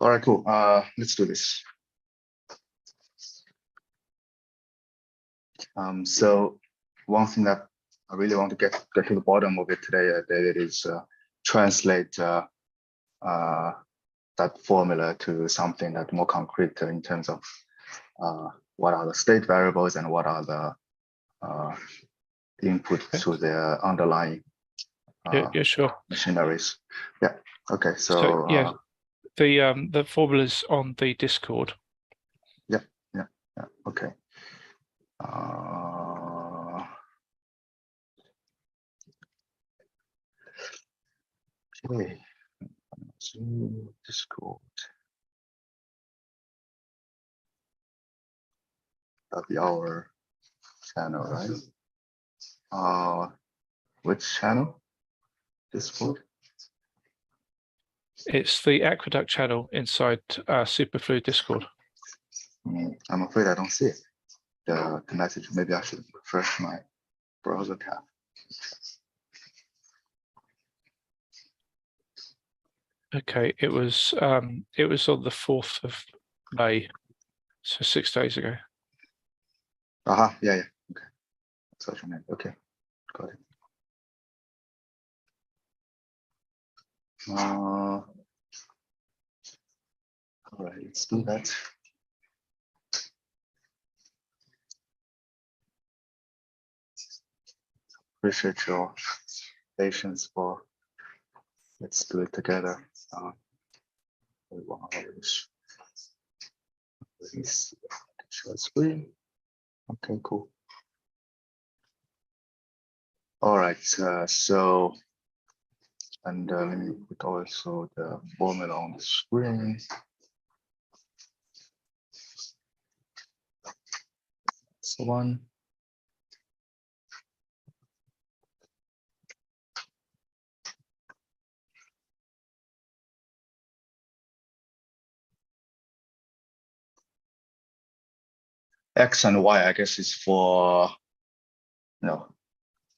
All right, cool. Let's do this. So one thing that I really want to get to the bottom of it today, David, is translate that formula to something that's more concrete in terms of what are the state variables and what are the input to the underlying sure. machineries. Yeah. Okay. So yeah, the formula's on the Discord. Yeah. Okay. Okay. So Discord. That'll be our channel, right? Which channel? Discord? It's the Aqueduct channel inside Superfluid Discord. I'm afraid I don't see it. The message. Maybe I should refresh my browser tab. Okay, it was on the 4th of May, so 6 days ago. Yeah. Okay. That's what you meant. Okay, got it. All right, let's do that. Appreciate your patience for. Let's do it together. Share screen. Okay, cool. All right, so, and let me put also the formula on the screen. So one. X and Y, I guess, is for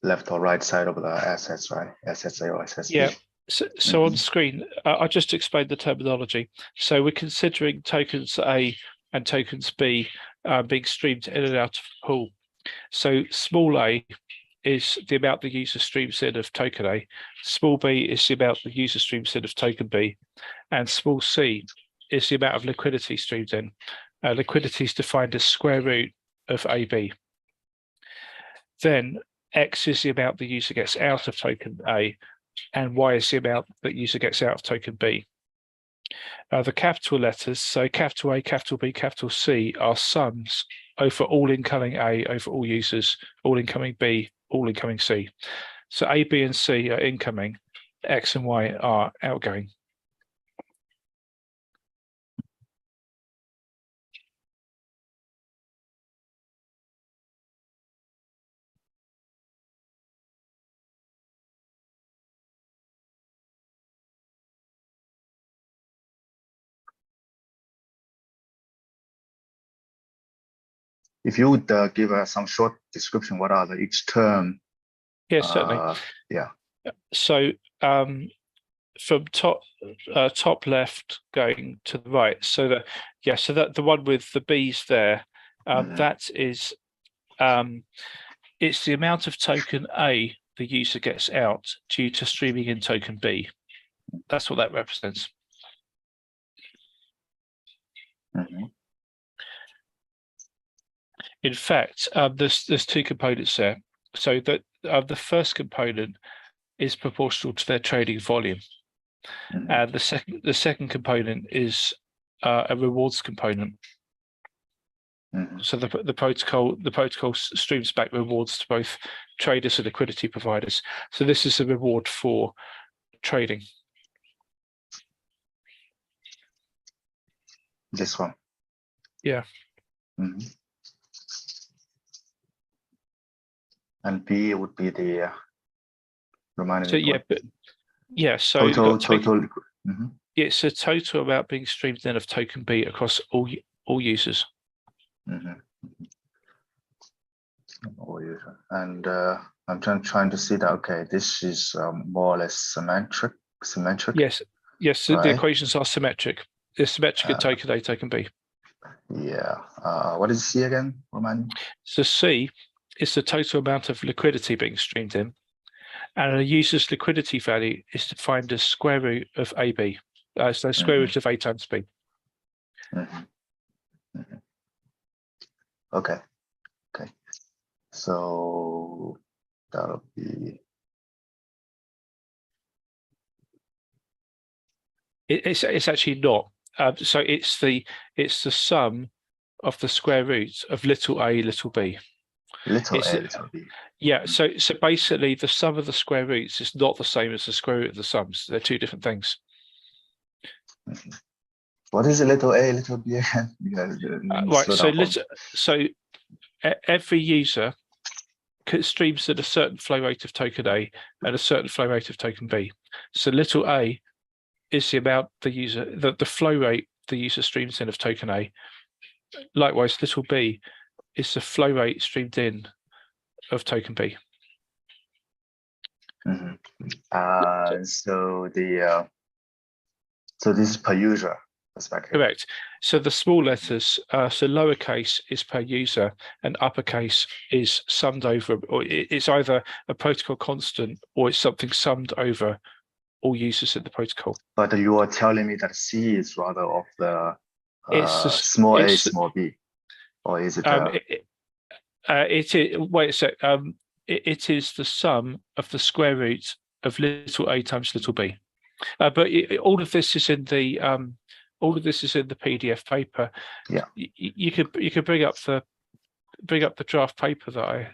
left or right side of the assets, right? Assets A or assets B. Yeah. So on the screen, I just explained the terminology. So we're considering tokens A and tokens B being streamed in and out of the pool. So small a is the amount the user streams in of token A, small b is the amount the user streams in of token B, and small c is the amount of liquidity streamed in. Liquidity is defined as square root of AB. Then X is the amount the user gets out of token A, and Y is the amount that user gets out of token B. The capital letters, so capital A, capital B, capital C, are sums over all incoming A over all users, all incoming B, all incoming C. So A, B, and C are incoming, X and Y are outgoing. If you would give us some short description, what are each term? Yes, certainly. Yeah. So from top left going to the right, so that the one with the B's there, that is it's the amount of token A the user gets out due to streaming in token B. That's what that represents. In fact, there's two components there. So that the first component is proportional to their trading volume, and the second component is a rewards component. So the protocol streams back rewards to both traders and liquidity providers. So this is a reward for trading. This one. Yeah. And B would be the remaining. So so total. Yeah, it's a total amount being streamed in of token B across all users. All users. And I'm trying to see that. Okay, this is more or less symmetric. Yes. Right? The equations are symmetric. the symmetric in token A, token B. Yeah. What is C again? Remind me. So C is the total amount of liquidity being streamed in, and a user's liquidity value is defined as square root of AB. So square root of A times B. Okay. Okay. So that'll be. It's actually not. So it's the sum of the square roots of little a, little b. Little It's, a, little b. Yeah, so basically the sum of the square roots is not the same as the square root of the sums. They're two different things. What is a little a, little b again? Right, so every user streams at a certain flow rate of token A and a certain flow rate of token B. So little a is the amount the flow rate the user streams in of token A. Likewise, little b is the flow rate streamed in of token B. So this is per user perspective. Correct. So the small letters, so lowercase is per user and uppercase is summed over, or it's either a protocol constant or it's something summed over all users in the protocol. But you are telling me that C is rather of the small a, small b, or is it? Wait a sec. It is the sum of the square root of little a times little b. But all of this is in the PDF paper. Yeah. You could bring up the draft paper that I.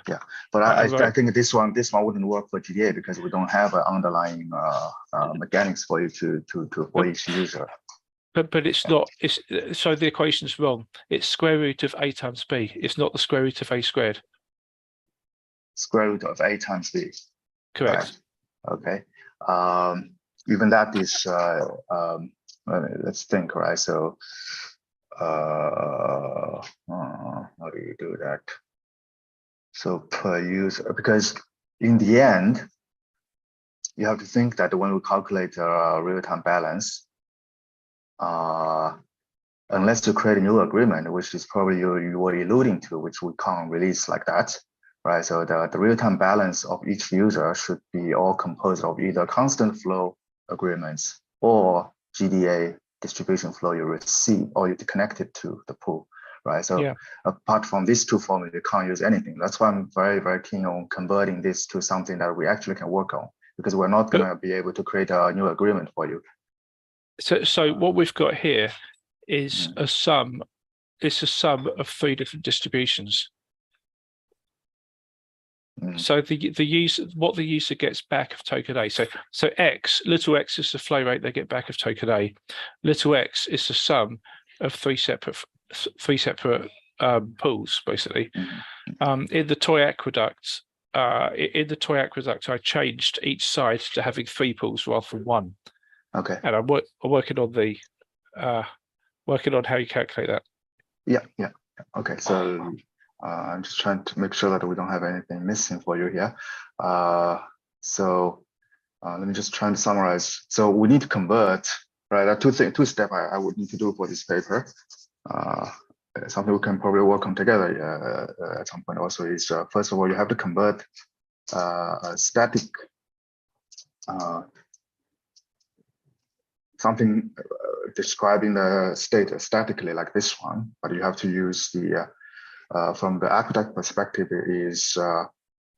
Yeah, but I think this one wouldn't work for GDA because we don't have an underlying mechanics for you for each user. But it's not. So the equation's wrong. It's square root of a times b. It's not the square root of a squared. Square root of a times b. Correct. Right. Okay. Even that is let's think, right? So how do you do that? So per user, because in the end, you have to think that when we calculate real-time balance, unless you create a new agreement, which is probably you were alluding to, which we can't release like that, right? So the real-time balance of each user should be all composed of either constant flow agreements or GDA distribution flow you receive or you connect it to the pool, right? So yeah. Apart from these two formulas, you can't use anything. That's why I'm very, very keen on converting this to something that we actually can work on, because we're not going to be able to create a new agreement for you. So what we've got here is a sum. It's a sum of three different distributions. So what the user gets back of token A. So x, little x is the flow rate they get back of token A. Little x is the sum of three separate pools, basically. In the toy aqueduct, I changed each side to having three pools rather than one. Okay. And I'm working on how you calculate that. Yeah. Okay. So I'm just trying to make sure that we don't have anything missing for you here. So let me just try to summarize. So we need to convert, right? There are two steps I would need to do for this paper. Something we can probably work on together at some point also is, first of all, you have to convert a static, something describing the state statically like this one, but you have to use the, from the architect perspective, it is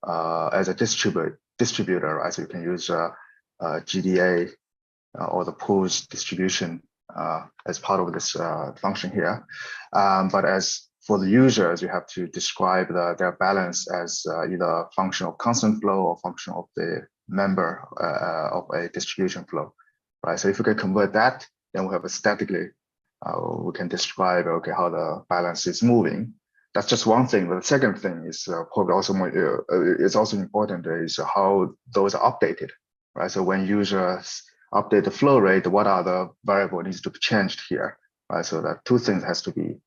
as a distributor, right? So you can use GDA or the pools distribution as part of this function here. But as for the users, you have to describe their balance as either a function of constant flow or function of the member of a distribution flow, right? So if we can convert that, then we have a statically, we can describe, okay, how the balance is moving. That's just one thing. But the second thing is probably also more, it's also important is how those are updated, right? So when users update the flow rate, what are the variables needs to be changed here, right? So that two things has to be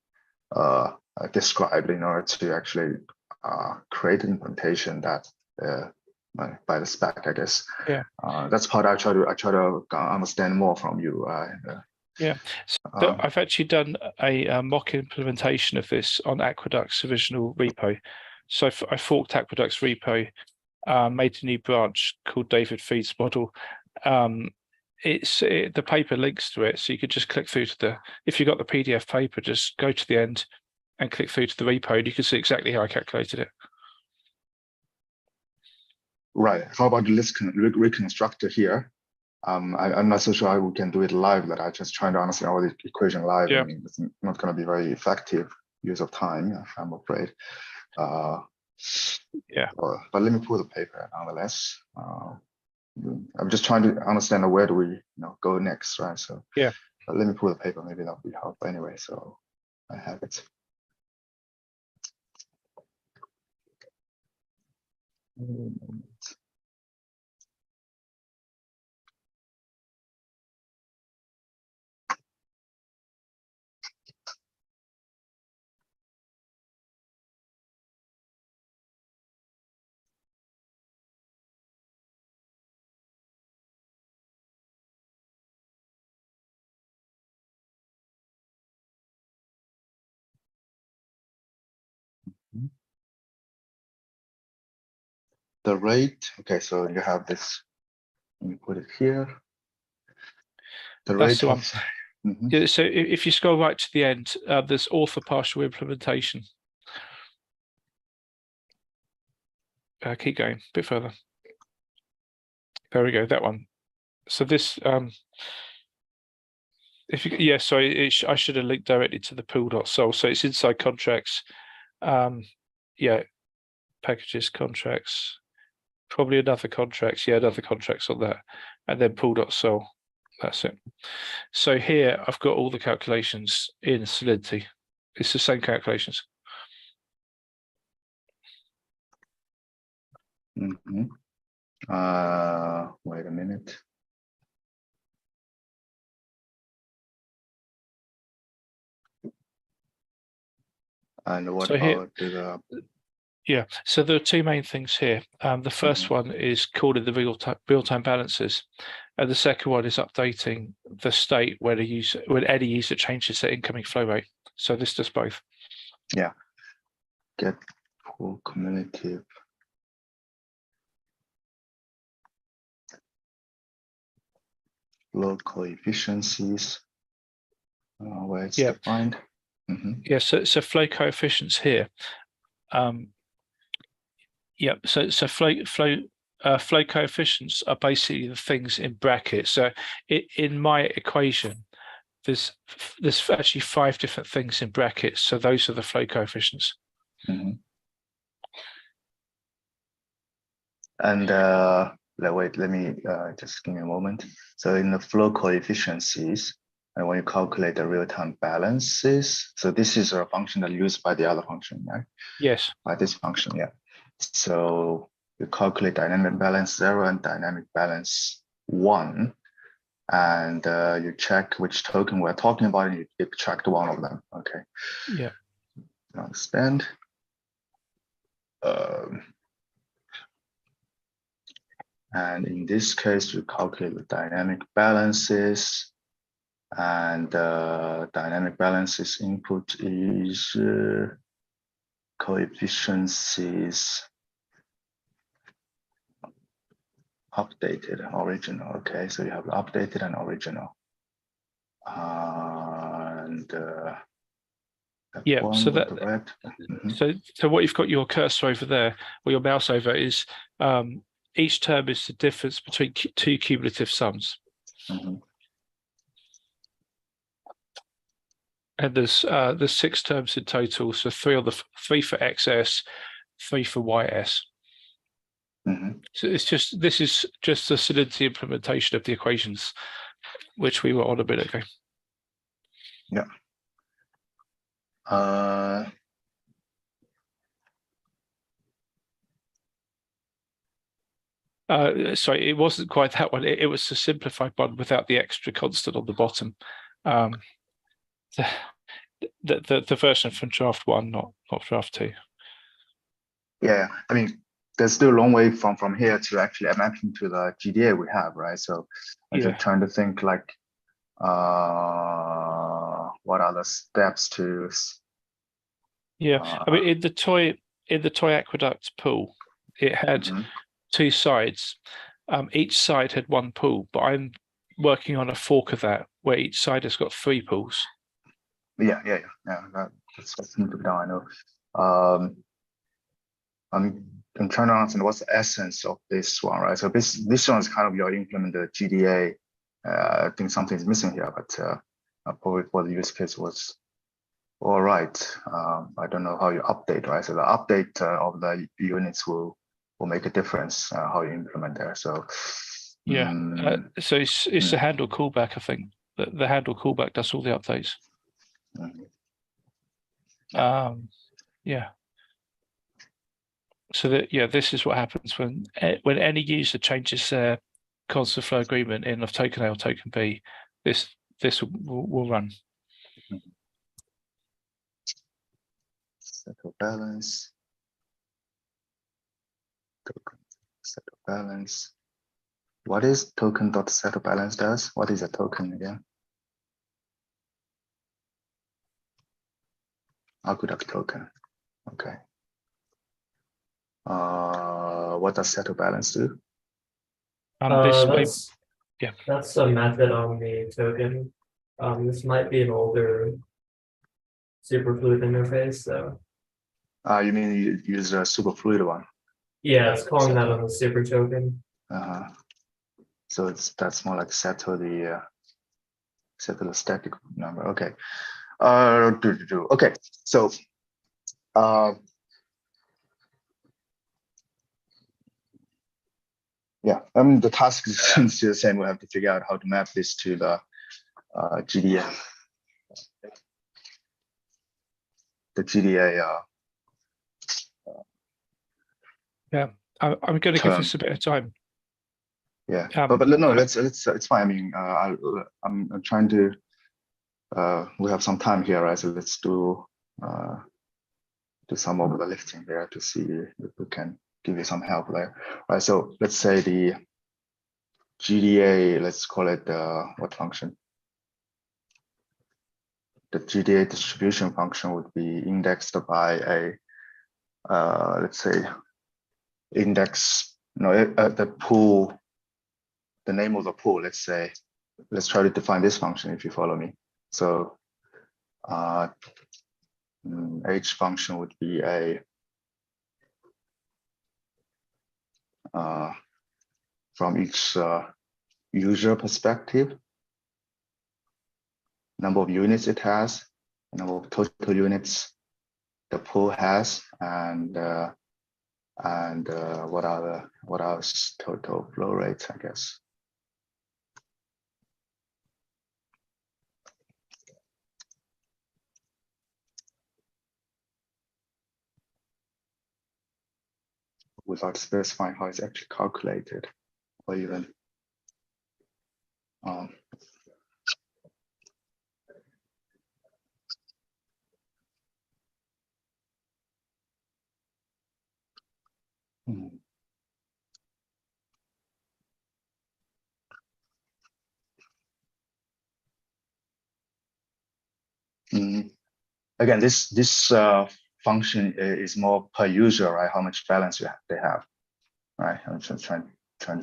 described in order to actually create an implementation that by the spec, I guess. Yeah. That's part I try to understand more from you. Yeah, so I've actually done a mock implementation of this on Aqueduct's original repo. So I forked Aqueduct's repo, made a new branch called David Feed's model. The paper links to it, so you could just click through to if you got the PDF paper, just go to the end and click through to the repo, and you can see exactly how I calculated it. Right. How about let's reconstruct it here? I'm not so sure how we can do it live. That I just trying to understand all the equation live. Yeah. I mean, it's not going to be very effective use of time, I'm afraid. Yeah. But let me pull the paper nonetheless. I'm just trying to understand where do we go next, right? So yeah. Let me pull the paper. Maybe that'll be helpful anyway. So I have it. The rate, okay, so you have this, let me put it here. The That's rate the one. of, mm-hmm. Yeah, so if you scroll right to the end, there's author partial implementation. Keep going a bit further. There we go, that one. So this, sorry, I should have linked directly to the pool.sol. So it's inside contracts. Yeah, packages, contracts, probably another contracts. Yeah, another contracts on that, and then pool.sol. That's it. So here I've got all the calculations in Solidity. It's the same calculations. Mm-hmm. Wait a minute. And what about the? Yeah, so there are two main things here. The first one is calling the real-time balances, and the second one is updating the state when any user changes their incoming flow rate. So this does both. Yeah. Get pool cumulative. Flow coefficients. Where it's defined. Mm-hmm. Yeah, so flow coefficients here. So flow coefficients are basically the things in brackets. So in my equation, there's actually 5 different things in brackets. So those are the flow coefficients. Mm-hmm. And wait, let me just give me a moment. So in the flow coefficients, and when you calculate the real-time balances, so this is a function that used by the other function, right? Yes. By this function, yeah. So you calculate dynamic balance 0 and dynamic balance 1, and you check which token we're talking about, and you extract one of them. Okay. Yeah. Understand. And in this case, you calculate the dynamic balances, and dynamic balances input is coefficients is updated, original. Okay, so you have updated and original. And yeah, so that so what you've got your cursor over there, or your mouse over, is each term is the difference between two cumulative sums. Mm-hmm. And there's 6 terms in total, so 3 for XS, 3 for YS. Mm-hmm. So this is just the Solidity implementation of the equations, which we were on a bit ago. Yeah. Sorry, it wasn't quite that one. It was the simplified one without the extra constant on the bottom. The version from draft 1, not draft 2. Yeah, I mean, there's still a long way from here to actually mapping to the GDA we have, right? So I'm just trying to think like, what are the steps to? Yeah, I mean, in the toy aqueduct pool, it had Mhm. two sides. Each side had one pool, but I'm working on a fork of that where each side has got three pools. Yeah. That's what needs to be done. I know. Um, I'm trying to understand what's the essence of this one, right? So this one is kind of your implement the GDA. I think something's missing here, but probably for the use case was all right. I don't know how you update, right? So the update of the units will make a difference how you implement there. So Yeah, so it's a handle callback. I think the handle callback does all the updates. Yeah. So that this is what happens when any user changes their constant flow agreement in of token A or token B. This will run. Set of balance. Token set of balance. What is token dot set of balance does? What is a token again? Aqueduct token. Okay. What does set of balance do? That's a method on the token. This might be an older Superfluid interface, so You mean you use a Superfluid one? yeah, it's calling that on the super token. So that's more like settle the static number. Okay. Okay. So yeah, the task is still the same. We have to figure out how to map this to the GDA. The GDA. Yeah, I'm going to give this a bit of time. Yeah, but no, let's it's fine. I mean, I'm trying to. We have some time here, right? So let's do some of the lifting there to see if we can give you some help there. Right. So let's say the GDA. Let's call it what function? The GDA distribution function would be indexed by a let's say index. The pool. The name of the pool. Let's say. Let's try to define this function if you follow me. So H function would be a from each user perspective, number of units it has, number of total units the pool has, and what else? Total flow rate, I guess. Without specifying how it's actually calculated, or even Again, this function is more per user, right? How much balance they have, right? I'm just trying to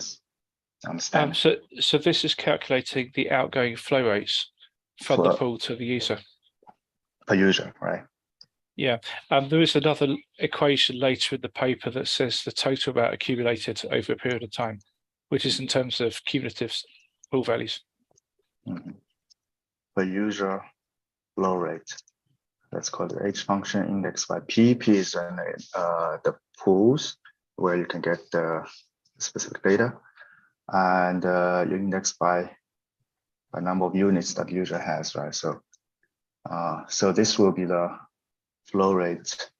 understand. So this is calculating the outgoing flow rates from the pool to the user. Per user, right? Yeah. There is another equation later in the paper that says the total amount accumulated over a period of time, which is in terms of cumulative pool values. Per user flow rate. That's called the H function indexed by P. P is the pools where you can get the specific data, and you index by number of units that user has, right? So so this will be the flow rate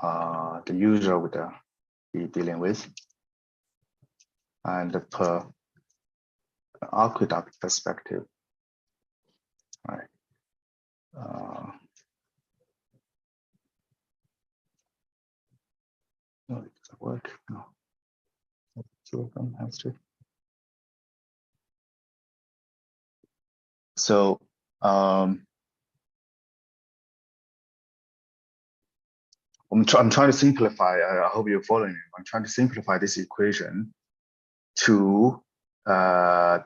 the user would be dealing with, and per aqueduct perspective, right? No, it doesn't work. No, two of them has to. So I'm trying to simplify. I hope you're following me. I'm trying to simplify this equation to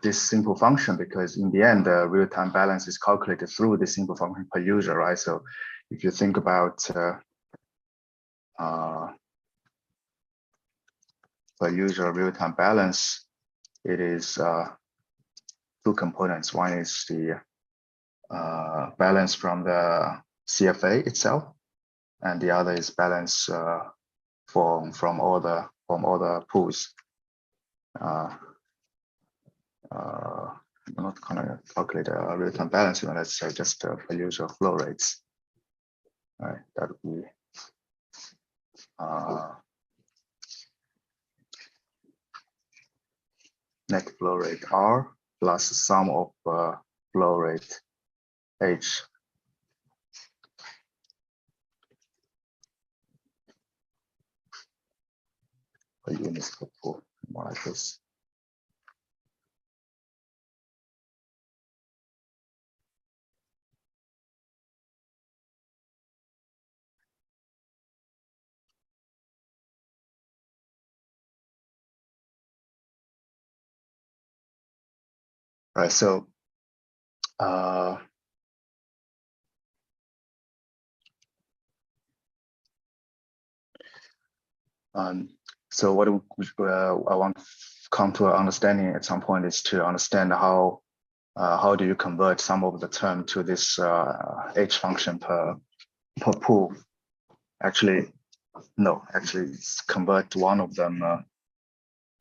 this simple function, because in the end, the real-time balance is calculated through this simple function per user, right? So if you think about per user real-time balance, it is two components. One is the balance from the CFA itself, and the other is balance from all the pools. I'm not gonna calculate a real-time balance, let's say just per user flow rates. All right, that would be net flow rate R plus the sum of flow rate H. Per unit per pool, more like this. Right, so so what I want to come to an understanding at some point is to understand how do you convert some of the term to this H function per pool. Actually, no, actually it's convert one of them,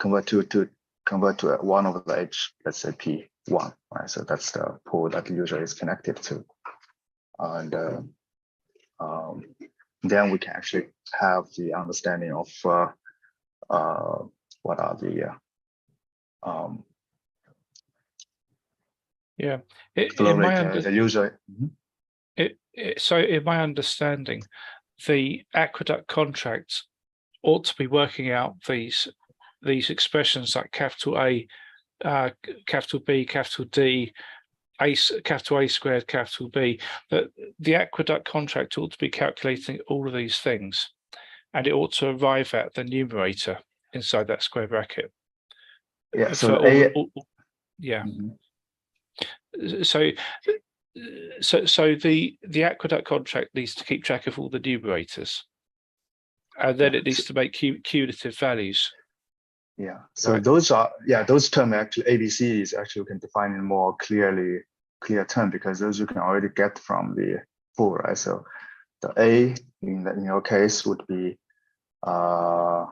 convert to one of the H, let's say P1, right? So that's the pool that the user is connected to. And then we can actually have the understanding of what are the yeah, flow rate the user. So in my understanding, the aqueduct contract ought to be working out these expressions like capital A, capital B, capital D, capital A squared, capital B. That the aqueduct contract ought to be calculating all of these things, and it ought to arrive at the numerator inside that square bracket. Yeah. So yeah. So the aqueduct contract needs to keep track of all the numerators, and then it needs to make cumulative values. Yeah. So those are those terms actually ABC is actually you can define in more clear term, because those you can already get from the pool, right? So the A in your case would be so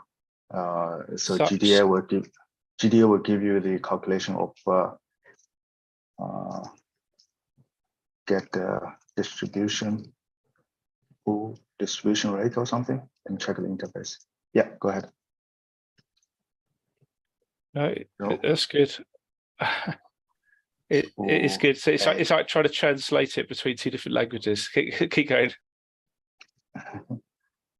GDA will give you the calculation of get the distribution pool distribution rate or something, and check the interface. Yeah, go ahead. No, that's good. It is good. So it's like trying to translate it between two different languages. Keep going.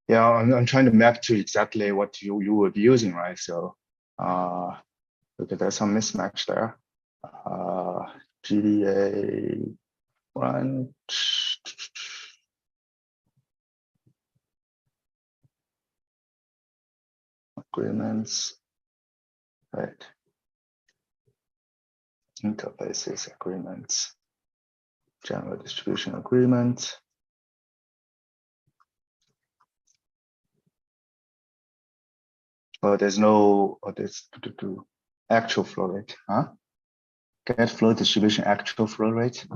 Yeah, I'm trying to map to exactly what you would be using, right? So because there's some mismatch there. GDA one. Agreements, right? Interfaces agreements, general distribution agreement. Oh, there's no, there's actual flow rate, huh? Get flow distribution actual flow rate.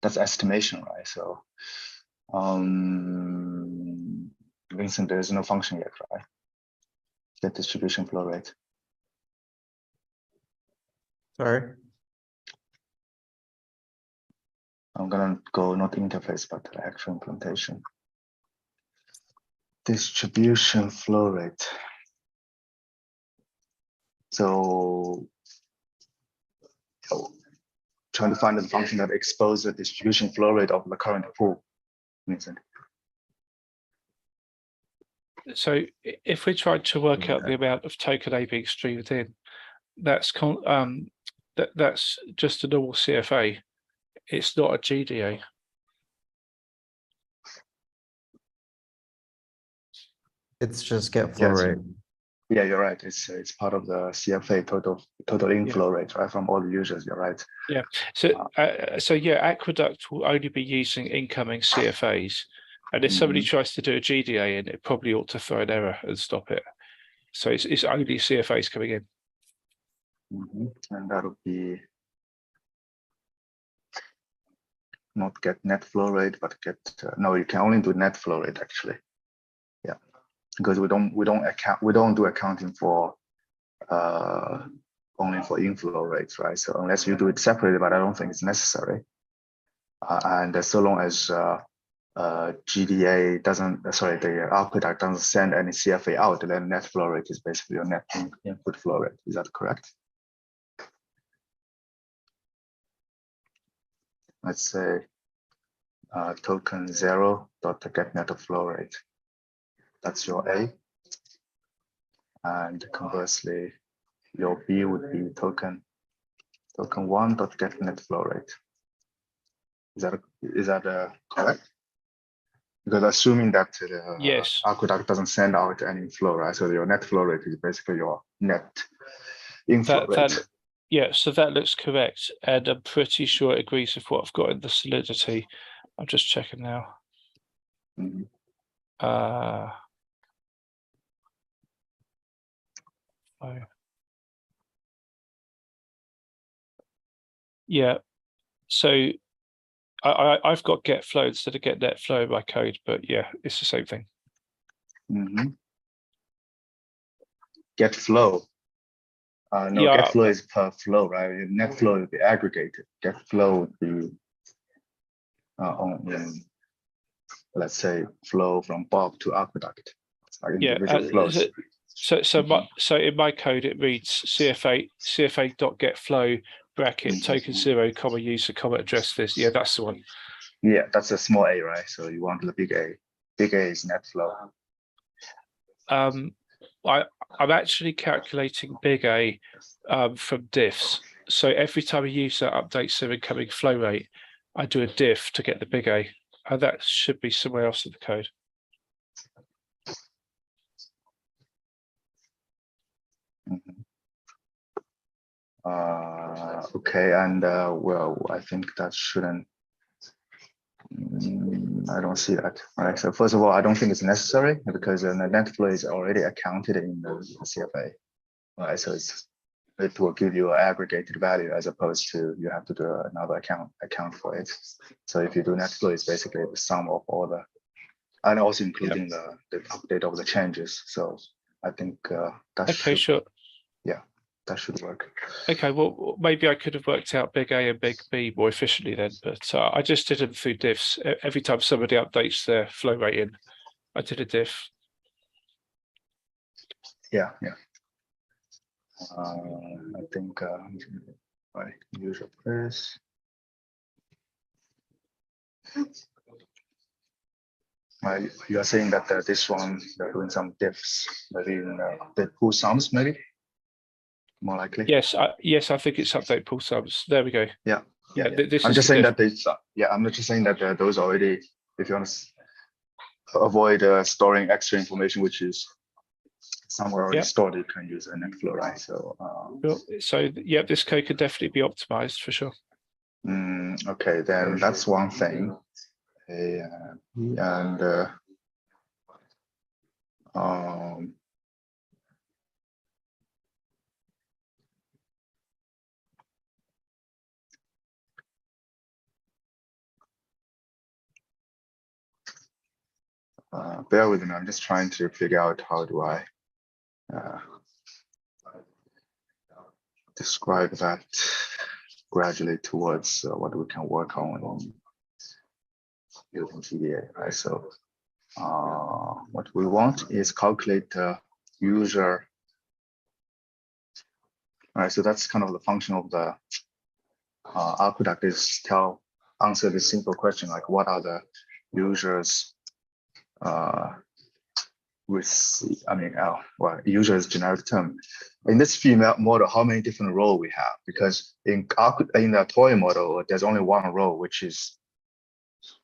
That's estimation, right? So, Vincent, there's no function yet, right? Get distribution flow rate. Sorry. I'm gonna go not interface, but actual implementation. Distribution flow rate. So trying to find the function that exposes the distribution flow rate of the current pool. So if we tried to work out the amount of token A being streamed in, that's just a normal CFA. It's not a GDA. It's just get flow Yes. rate. Yeah, you're right. It's part of the CFA total inflow rate, right? From all the users, you're right. So yeah, Aqueduct will only be using incoming CFAs, and if somebody tries to do a GDA in, it probably ought to throw an error and stop it. So it's only CFAs coming in. And that'll be not get net flow rate, but get no. You can only do net flow rate actually. Yeah, because we don't do accounting for only for inflow rates, right? So unless you do it separately, but I don't think it's necessary. And so long as GDA doesn't, the Aqueduct doesn't send any CFA out, then net flow rate is basically your net input flow rate. Is that correct? Let's say token 0 dot get net flow rate. That's your A. And conversely, your B would be token 1 dot get net flow rate. Is that correct? Because assuming that Yes. Aqueduct doesn't send out any flow, right? So your net flow rate is basically your net inflow rate. Yeah, so that looks correct, and I'm pretty sure it agrees with what I've got in the solidity. I'm just checking now. Oh. Yeah, so I've got get flow instead of get net flow in my code, but yeah, it's the same thing. Get flow. No, Yeah, get flow is per flow, right? Net flow would be aggregated. Get flow would be let's say flow from Bob to Aqueduct. Like individual flows. So in my code it reads CFA dot get flow bracket token 0 comma user comma address this. Yeah, that's the one. Yeah, that's a small a, right? So you want the big A. Big A is net flow. I'm actually calculating big A from diffs. So every time a user updates their incoming flow rate, I do a diff to get the big A. And that should be somewhere else in the code. Okay, and well, I think that shouldn't. I don't see that. All right. So first of all, I don't think it's necessary because the net flow is already accounted in the CFA. All right. So it will give you an aggregated value as opposed to you have to do another account for it. So if you do net flow, it's basically the sum of all the, and also including the update of the changes. So I think that okay, sure. Yeah, that should work. Okay, well, maybe I could have worked out big A and big B more efficiently then, but I just did them through diffs. Every time somebody updates their flow rate in, I did a diff. Yeah. I think right, user press. You are saying that this one they're doing some diffs, maybe in the pool sums, maybe more likely. Yes, I think it's update pool sums. There we go. Yeah. This I'm is just saying that I'm not just saying that those already. If you want to avoid storing extra information, which is somewhere already stored, you can use a net flow, right? So. So yeah, this code could definitely be optimized for sure. Okay, then that's one thing. And bear with me. I'm just trying to figure out how do I describe that gradually towards what we can work on using GDA, right? So what we want is calculate user. All right, so that's kind of the function of the Aqueduct is answer this simple question like what are the users receive, I mean, well, user is generic term. In this female model, how many different roles we have? Because in the toy model, there's only one role, which is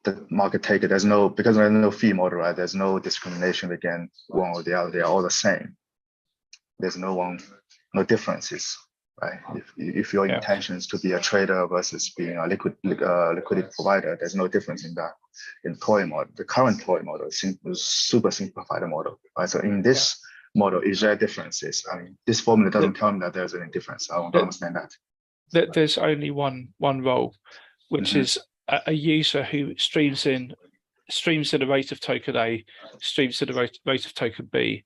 the market taker. There's no, because there's no fee model, right? There's no discrimination against one or the other. They are all the same. There's no differences, right? If your intention is to be a trader versus being a liquidity provider, there's no difference in that. In toy model, the current toy model is super simplified model, right? So in this model, is there differences? I mean, this formula doesn't tell me that there's any difference. I want to understand that. There's only one role, which is a user who streams in a rate of token A, streams in a rate of token B.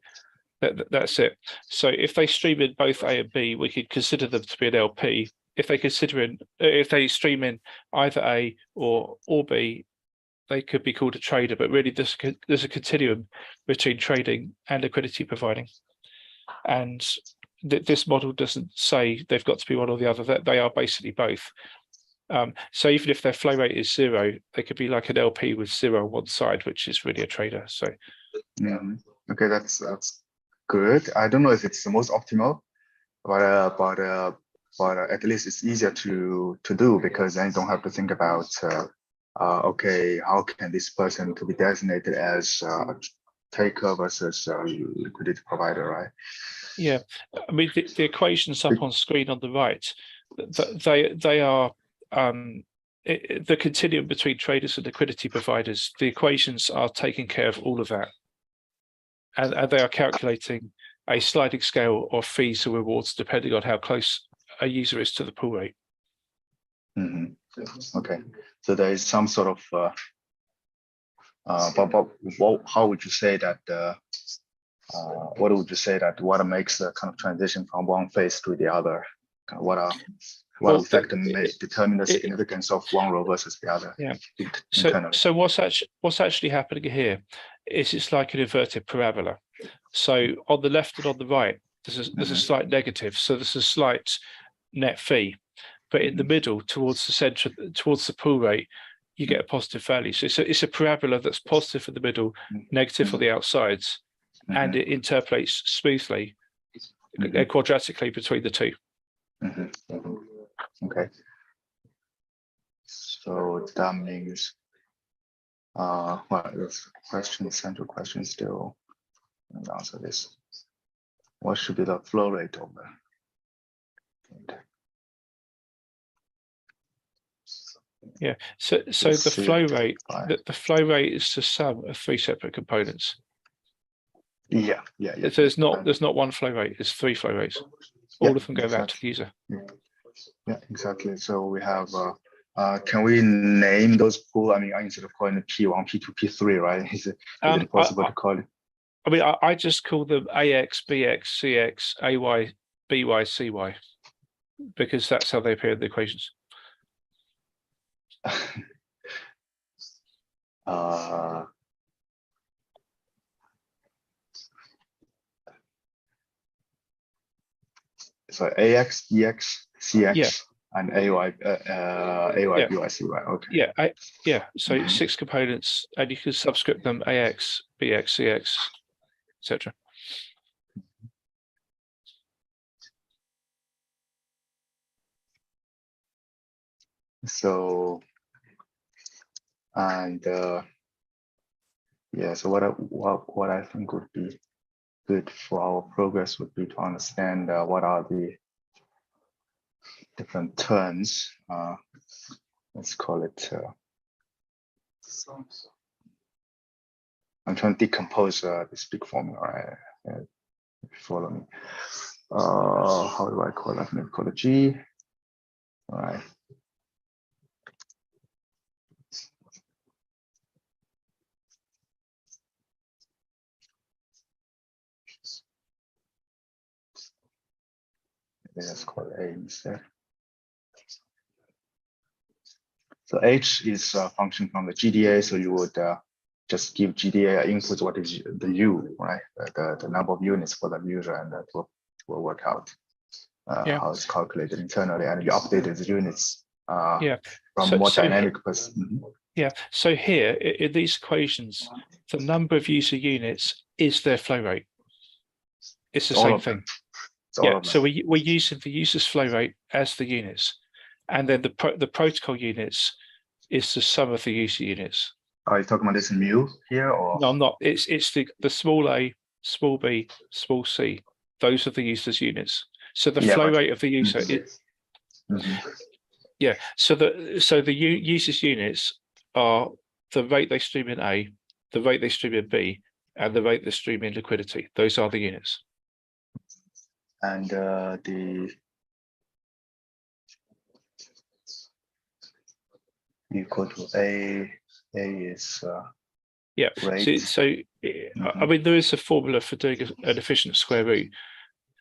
That's it. So if they stream in both A and B, we could consider them to be an LP. If they stream in either A or B, they could be called a trader. But really, there's a continuum between trading and liquidity providing. And this model doesn't say they've got to be one or the other. They are basically both. So even if their flow rate is 0, they could be like an LP with 0 on one side, which is really a trader. So okay, that's good. I don't know if it's the most optimal, but at least it's easier to do, because then you don't have to think about okay, how can this person to be designated as a taker versus liquidity provider, right? Yeah, I mean the equations up on screen on the right, they are the continuum between traders and liquidity providers. The equations are taking care of all of that, and they are calculating a sliding scale of fees or rewards depending on how close a user is to the pool rate. Okay, so there is some sort of but how would you say that what would you say that what makes the kind of transition from one phase to the other? What factor may determine the significance of one role versus the other? Yeah. Internally? So what's actually happening here is it's like an inverted parabola. So on the left and on the right, there's a slight negative. So there's a slight net fee, but in the middle, towards the center, towards the pool rate, you get a positive value. So it's a parabola that's positive in the middle, negative on the outsides, and it interpolates smoothly, quadratically between the two. Okay. So that means, well, the central question still, and answer this. What should be the flow rate of the? Yeah. So the flow rate, the flow rate is the sum of 3 separate components. Yeah. So there's not one flow rate. There's 3 flow rates. All of them go back to the user. Yeah, exactly. So we have. Can we name those pool? I mean, instead of calling it P1, P2, P3, right? Is it possible to call it? I mean, I just call them AX, BX, CX, AY, BY, CY, because that's how they appear in the equations. So AX, BX, CX, and AY, BY, CY. Okay. So 6 components, and you can subscript them AX, BX, CX, etc. So, and yeah, so what I think would be good for our progress would be to understand what are the different terms. Let's call it. I'm trying to decompose this big formula. Right? If you follow me. How do I call that? Maybe call it G. All right. Let's call it A instead. So H is a function from the GDA. So you would just give GDA input what is the U, right? The number of units for the user, and that will work out how it's calculated internally, and you update the units from more dynamic person. Yeah. So here in these equations, the number of user units is their flow rate. It's the All same of them. thing. It's all Yeah. of them. So we're using the user's flow rate as the units, and then the protocol units is the sum of the user units. Are you talking about this in mu here or? No, I'm not. It's the small a, small b, small c. Those are the user's units. So the Yeah, flow but- rate of the user is Mhm. yeah. So the user's units are the rate they stream in A, the rate they stream in B, and the rate they stream in liquidity. Those are the units. And the equal to A is Yeah. rate. So I mean, there is a formula for doing an efficient square root.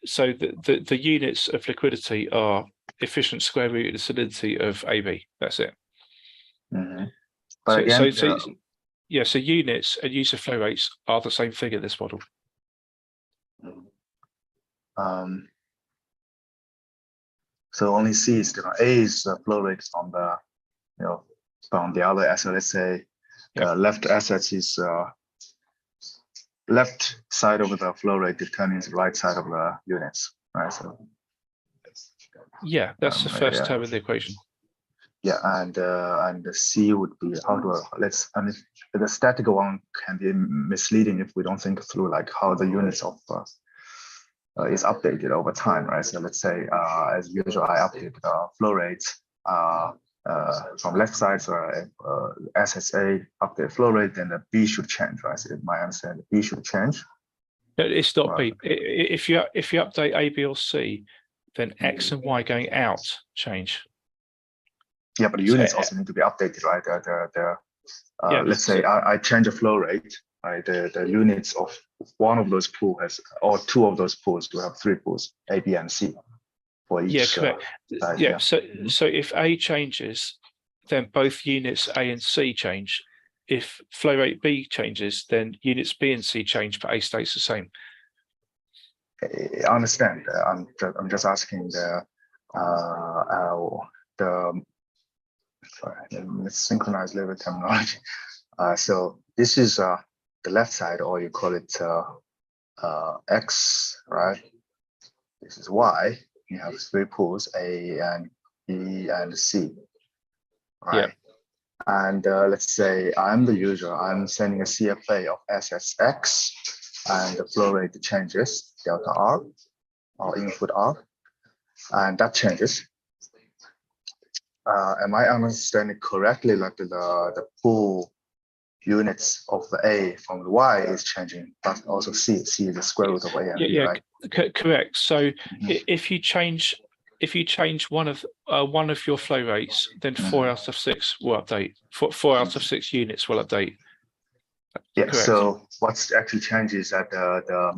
So the units of liquidity are efficient square root of the solidity of AB. That's it. Mhm. But again, Yeah, so units and user flow rates are the same thing in this model. So only C is different. A is the flow rate on the, from the other asset. Let's say the left assets is left side of the flow rate determines the right side of the units, right? So Yeah, that's the first term in the equation. yeah, and the C would be how to the static one can be misleading if we don't think through like how the units of is updated over time, right? So let's say as usual, I update flow rates from left side, so SSA update flow rate, then the B should change, right? So my understanding, B should change. It's not B. If you update A, B, or C, then X and Y going out change. Yeah, but the units also need to be updated, right? Let's say I change a flow rate, right? The units of one of those pools has, or two of those pools, we have three pools, A, B, and C for each. Yeah, correct. Yeah. So if A changes, then both units A and C change. If flow rate B changes, then units B and C change, but A stays the same. I understand. I'm just asking let's synchronize a little bit terminology. So this is the left side, or you call it X, right? This is Y. You have three pools, A and B and C, right? Yeah. And let's say I'm the user. I'm sending a CFA of SSX, and the flow rate changes delta R, or input R, and that changes. Am I understanding correctly? Like the pool units of the A from the Y is changing, but also C is the square root of A and B, right? Correct. So if you change one of your flow rates, then 4 out of 6 will update. 4 out of 6 units will update. Yeah. Correct. So what's actually changed is that the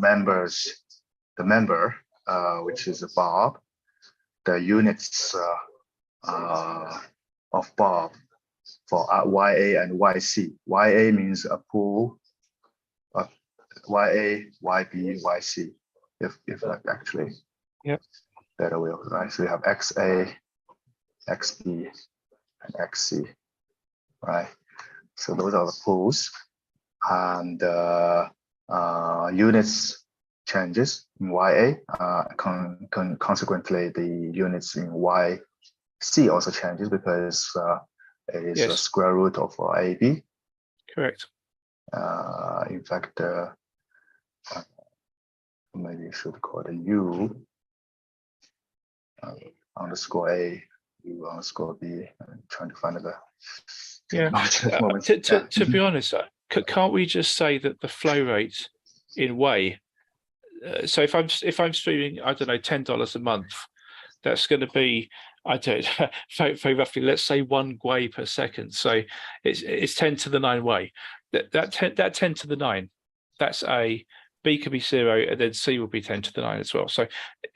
member, which is Bob, the units of Bob for YA and YC. YA means a pool of YA, YB, YC. If like actually, better will, right? So you have XA, XB, and XC, right? So those are the pools, and units changes in YA. Consequently, the units in YC also changes because it is a square root of AB. Correct. In fact, maybe you should call it U underscore A, U underscore B. I'm trying to find the. To be honest, can't we just say that the flow rate in way? So if I'm streaming, I don't know, $10 a month, that's going to be, I don't very roughly, let's say 1 Gwei per second. So it's 10 to the 9 Wei. That 10 to the 9, that's A. B could be 0, and then C will be 10 to the 9 as well. So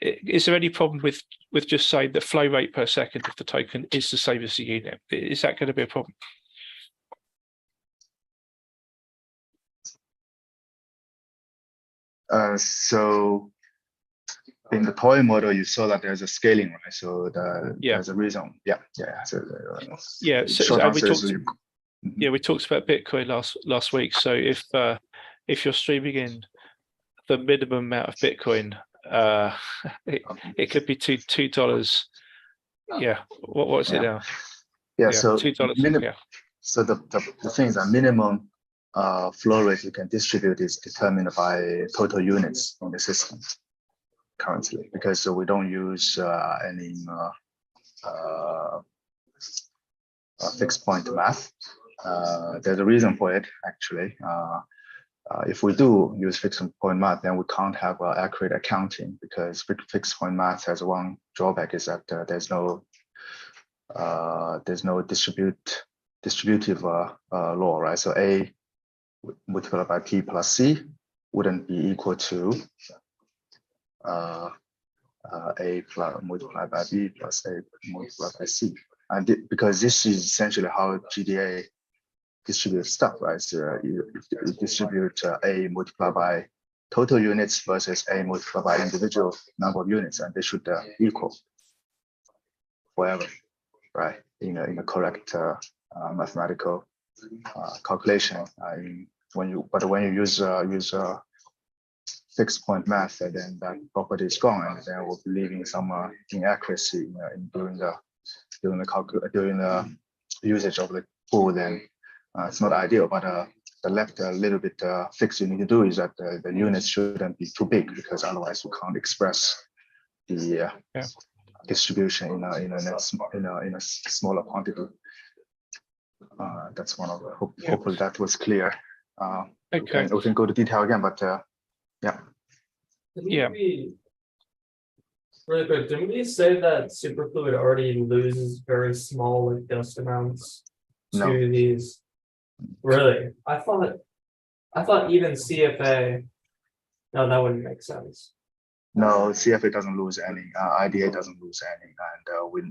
is there any problem with just saying that flow rate per second of the token is the same as the unit? Is that going to be a problem? So in the toy model, you saw that there's a scaling, right? So there's a reason. Yeah. So we talked about Bitcoin last week. So if if you're streaming in the minimum amount of Bitcoin, it could be $2. Yeah, what's it now? Yeah, so $2. Yeah. So the thing is that minimum flow rate you can distribute is determined by total units in the system currently, because we don't use any fixed point math. There's a reason for it, actually. If we do use fixed point math, then we can't have accurate accounting, because fixed point math has one drawback, is that there's no distributive law, right? So A multiplied by P plus C wouldn't be equal to A plus multiplied by B plus A multiplied by C. And because this is essentially how GDA distributes stuff, right? So you distribute A multiplied by total units versus A multiplied by individual number of units, and they should equal forever, right? In a correct mathematical calculation. When you use fixed point math, then that property is gone, and then we'll be leaving some inaccuracy in during the usage of the pool. Then it's not ideal, but the left a little bit fix you need to do is that the units shouldn't be too big, because otherwise you can't express the distribution in a smaller quantity. That's one of the hopefully that was clear. Okay. We can go to detail again, but yeah. Really quick, didn't we say that Superfluid already loses very small, like, dust amounts to these? Really? I thought even CFA. No, that wouldn't make sense. No, CFA doesn't lose any. IDA doesn't lose any, and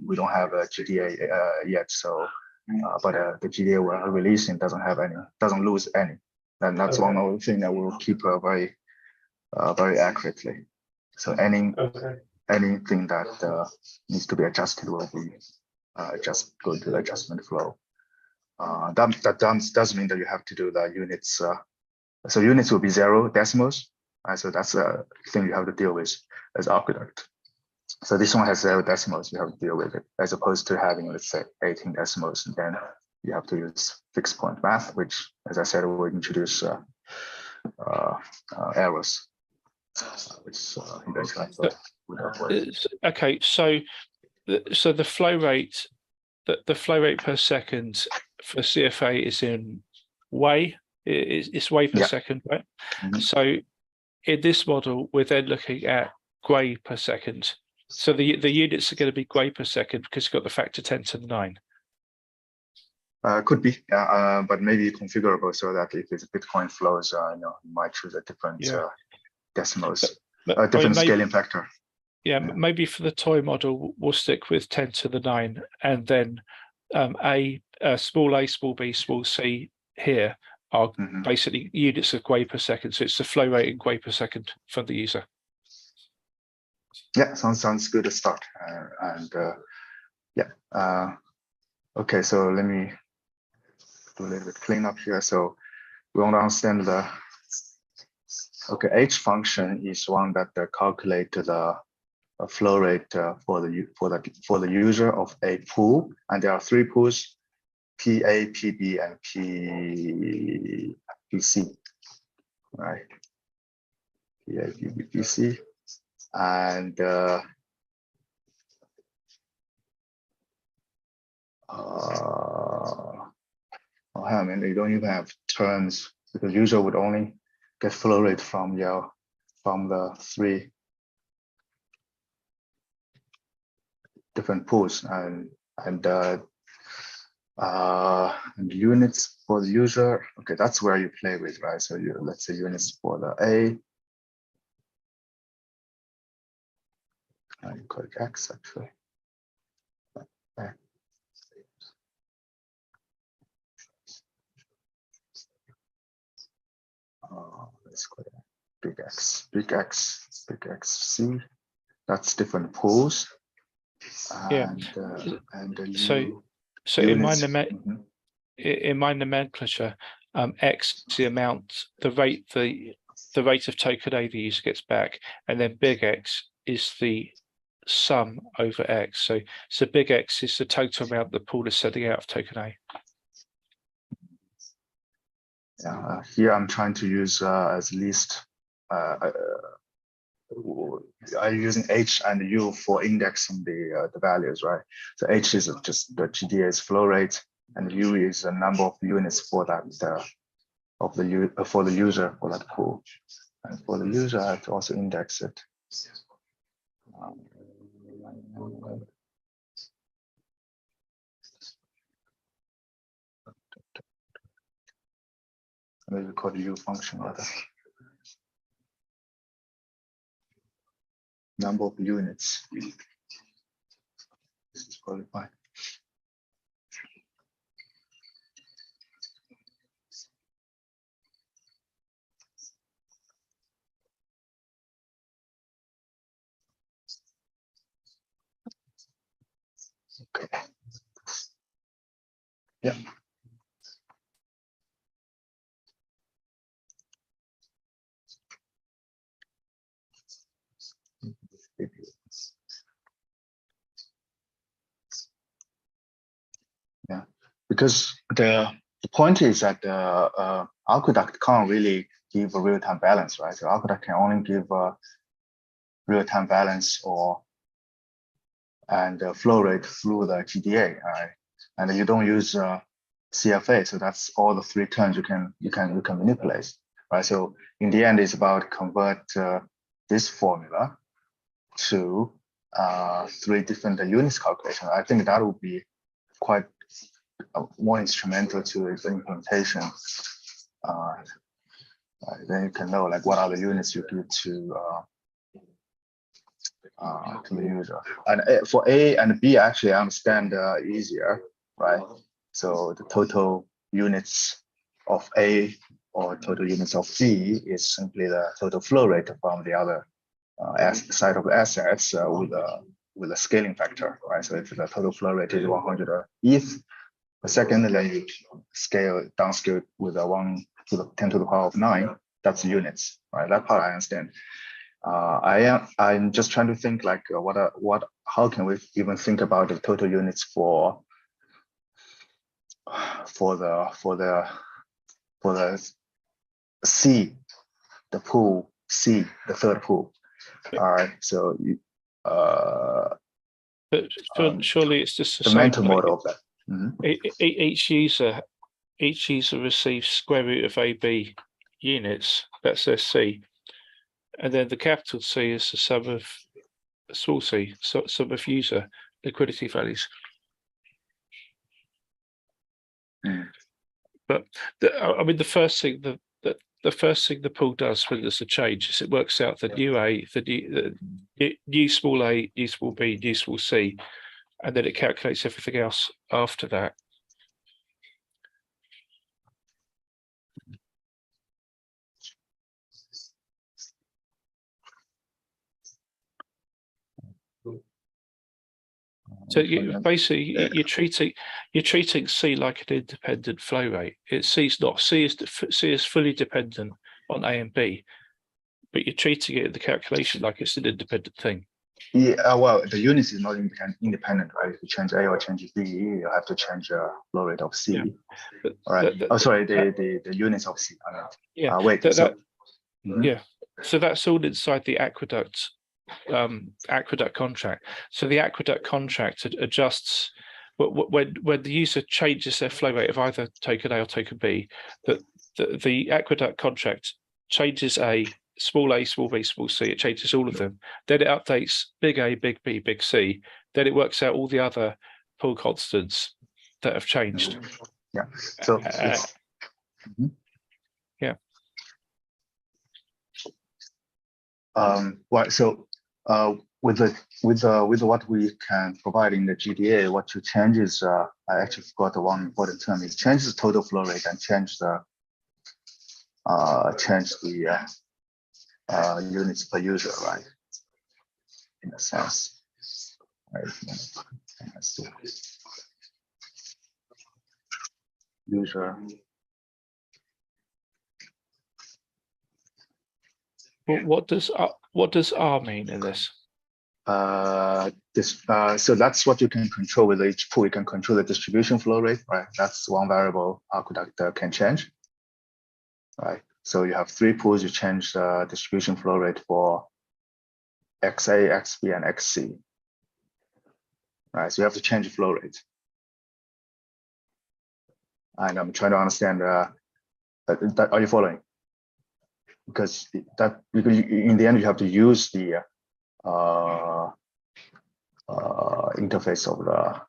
we don't have a GDA yet. So, but the GDA we're releasing doesn't lose any, and that's one of the things that we'll keep very accurately. So anything that needs to be adjusted will be just go to the adjustment flow. That does mean that you have to do the units. So units will be 0 decimals. Right, so that's a thing you have to deal with as aqueduct. So this one has 0 decimals, you have to deal with it, as opposed to having, let's say, 18 decimals, and then you have to use fixed point math, which, as I said, will introduce errors, which okay, so the flow rate, the flow rate per second for CFA is in Wei. It's Wei per second, right? Mm-hmm. So in this model, we're then looking at Gray per second. So the units are going to be Gray per second because you've got the factor 10 to the 9. Could be, but maybe configurable so that if it's Bitcoin flows, you might choose a different decimals, a different scaling factor. Yeah, maybe for the toy model, we'll stick with 10 to the 9, and then small a, small b, small c here are basically units of Gray per second. So it's the flow rate in Gray per second for the user. Yeah, sounds good to start. Okay, so let me do a little bit cleanup here. So we want to understand H function is one that calculate the flow rate for the user of a pool, and there are 3 pools: PA, PB, and PC. Right? PA, PB, PC, and you don't even have terms, because user would only get flow rate from the 3 different pools, and units for the user. Okay, that's where you play with, right? So let's say units for the A. You call it X actually. Okay. Let's call it big X, big C. That's different pools. And, so in my nomenclature, X is the amount, the rate of token A the user gets back, and then big X is the sum over X. So big X is the total amount the pool is sending out of token A. Yeah, here I'm trying to use as least. I'm using H and U for indexing the values, right? So H is just the GDA's flow rate, and U is the number of units for that for the user for that pool. And for the user, I have to also index it. Maybe call the U function rather. Number of units. This is probably fine. Okay. Yeah. Yeah, because the point is that the aqueduct can't really give a real-time balance, right? So aqueduct can only give a real-time balance and flow rate through the GDA, right? And you don't use CFA, so that's all the three terms you can manipulate, right? So in the end, it's about convert this formula to three different units calculation. I think that would be quite more instrumental to the implementation. Then you can know like what are the units you give to the user. And for A and B, actually, I understand easier, right? So the total units of A or total units of B is simply the total flow rate from the other side of assets with a scaling factor, right? So if the total flow rate is 100 ETH per second, then you downscale with a 1 to the 10 to the power of 9. That's units, right? That part I understand. I'm just trying to think like how can we even think about the total units for the C, the pool C, the third pool. All right, so but surely it's just the same mental model of that. Each user receives square root of AB units. That's their C, and then the capital C is the sum of small c, sum of user liquidity values. But I mean, the first thing the pool does when there's a change is it works out the new A, the new small a, new small b, new small c, and then it calculates everything else after that. So basically, you're treating C like an independent flow rate. C is fully dependent on A and B, but you're treating it in the calculation like it's an independent thing. Yeah, well, the units is not independent, right? If you change A or change B, you have to change the flow rate of C. Yeah. All right. The units of C. Yeah. Yeah. So that's all inside the aqueduct contract. So the aqueduct contract adjusts when the user changes their flow rate of either token A or token B, that the aqueduct contract changes A, small b, small c, it changes all of them. Then it updates big A, big B, big C. Then it works out all the other pool constants that have changed. Yeah. So yeah. Right. So with what we can provide in the GDA, what you change is I actually forgot the one important term. It changes the total flow rate and change the units per user, right? In a sense, right? User What does R mean in this? So that's what you can control with each pool. You can control the distribution flow rate, right? That's one variable Aqueduct can change, right? So you have 3 pools. You change the distribution flow rate for XA, XB, and XC, right? So you have to change the flow rate. And I'm trying to understand. Are you following? Because in the end you have to use the interface of the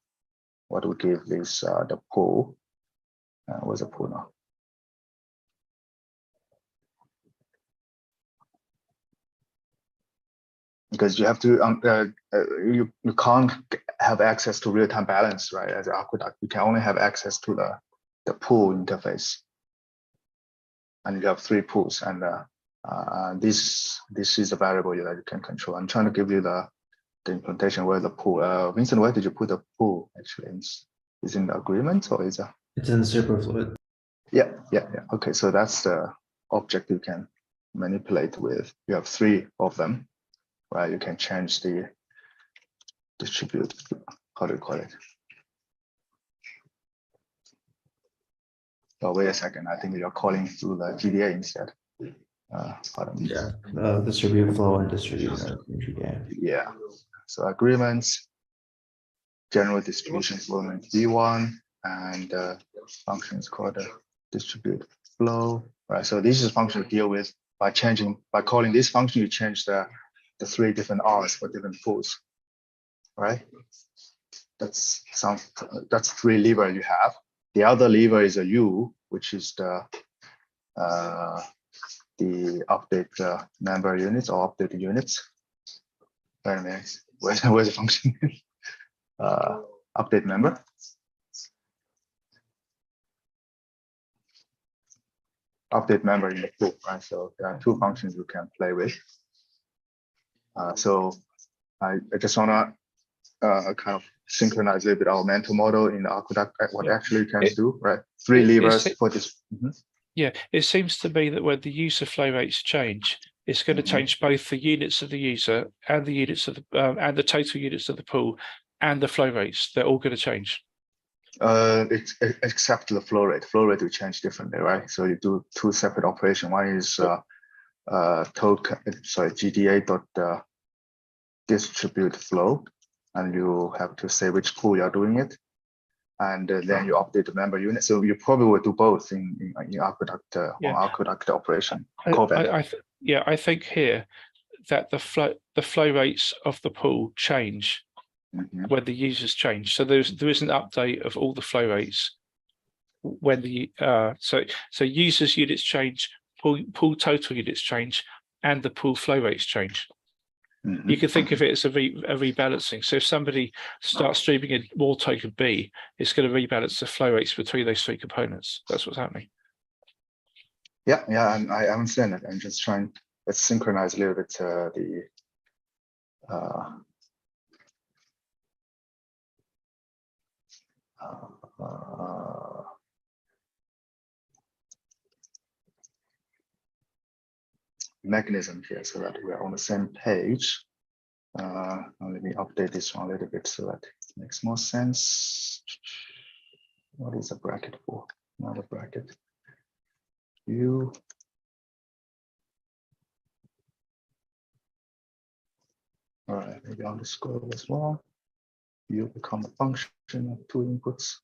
what we give this the pool. Where's the pool now? Because you have to you can't have access to real-time balance, right? As an Aqueduct, you can only have access to the pool interface, and you have 3 pools, and this is a variable that you can control. I'm trying to give you the implementation where the pool. Vincent, where did you put the pool? Actually, is in the agreement or is it? It's in Superfluid. Yeah. Okay, so that's the object you can manipulate with. You have 3 of them, right? You can change the distribute. How do you call it? Oh, wait a second. I think you're calling through the GDA instead. Pardon me. Yeah, distribute flow and distribute GDA. Yeah. So agreements, general distribution flow V1, and function is called distribute flow. Right. So this is a function to deal with by calling this function. You change the 3 different R's for different pools. Right. That's 3 levers you have. The other lever is a U, which is the update member units or update units. Wait a minute. Where's the function? Update member. Update member in the pool, right? So there are 2 functions you can play with. So I just wanna kind of synchronize a little bit our mental model in the Aqueduct, what actually you can do, right? 3 levers for this. Yeah, it seems to me that when the user flow rates change, it's going to change both the units of the user and the units of the and the total units of the pool and the flow rates. They're all going to change. It's except the flow rate. Flow rate will change differently, right? So you do 2 separate operations. One is GDA dot distribute flow, and you have to say which pool you're doing it, and then you update the member unit. So you probably will do both in Aqueduct on Aqueduct operation. I think here that the flow rates of the pool change when the users change. So there is an update of all the flow rates when the so users units change, pool total units change, and the pool flow rates change. You can think of it as a rebalancing. So if somebody starts streaming in more token B, it's going to rebalance the flow rates between those 3 components. That's what's happening. Yeah, and I understand that. I'm just trying. Let's synchronize a little bit the mechanism here so that we're on the same page. Let me update this one a little bit so that it makes more sense. What is a bracket for? Not a bracket. U. All right, maybe underscore as well. U become a function of 2 inputs.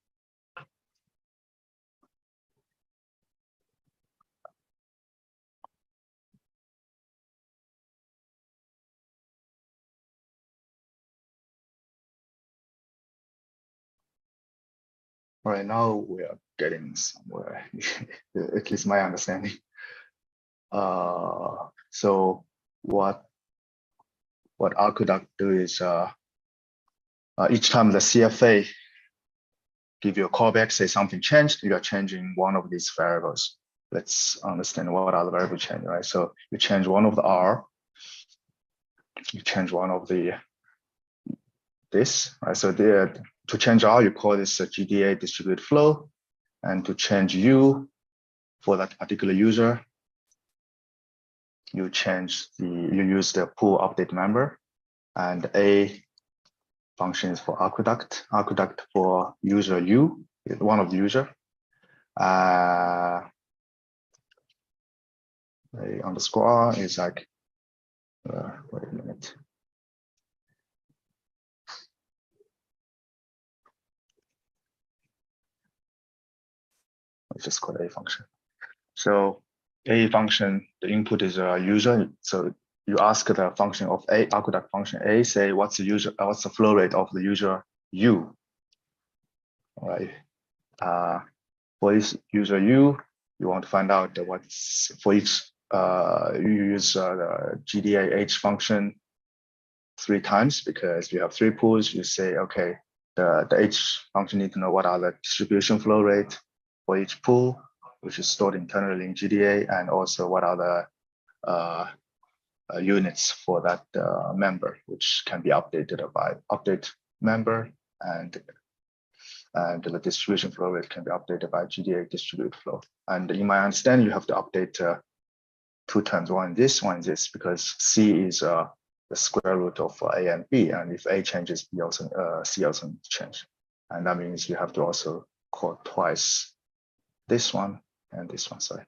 All right, now we are getting somewhere, at least my understanding. So what Aqueduct do is each time the CFA give you a callback, say something changed, you are changing one of these variables. Let's understand what are the variable change, right? So you change one of the R, you change one of the this, right? So to change R, you call this a GDA distribute flow, and to change U for that particular user, you use the pool update member, and A function is for aqueduct for user U, one of the user. The underscore is like, wait a minute. Let's just call it A function. So A function, the input is a user. So you ask the function of A, aqueduct function A, say what's the flow rate of the user U. All right. For each user U, you want to find out what's for each. You use the GDA H function 3 times because you have 3 pools. You say, okay, the H function need to know what are the distribution flow rate for each pool, which is stored internally in GDA, and also what are the units for that member, which can be updated by update member, and the distribution flow rate can be updated by GDA distribute flow. And in my understanding, you have to update 2 terms, one is this, because C is the square root of A and B, and if A changes, B also C also needs to change, and that means you have to also call twice this one and this one. Sorry,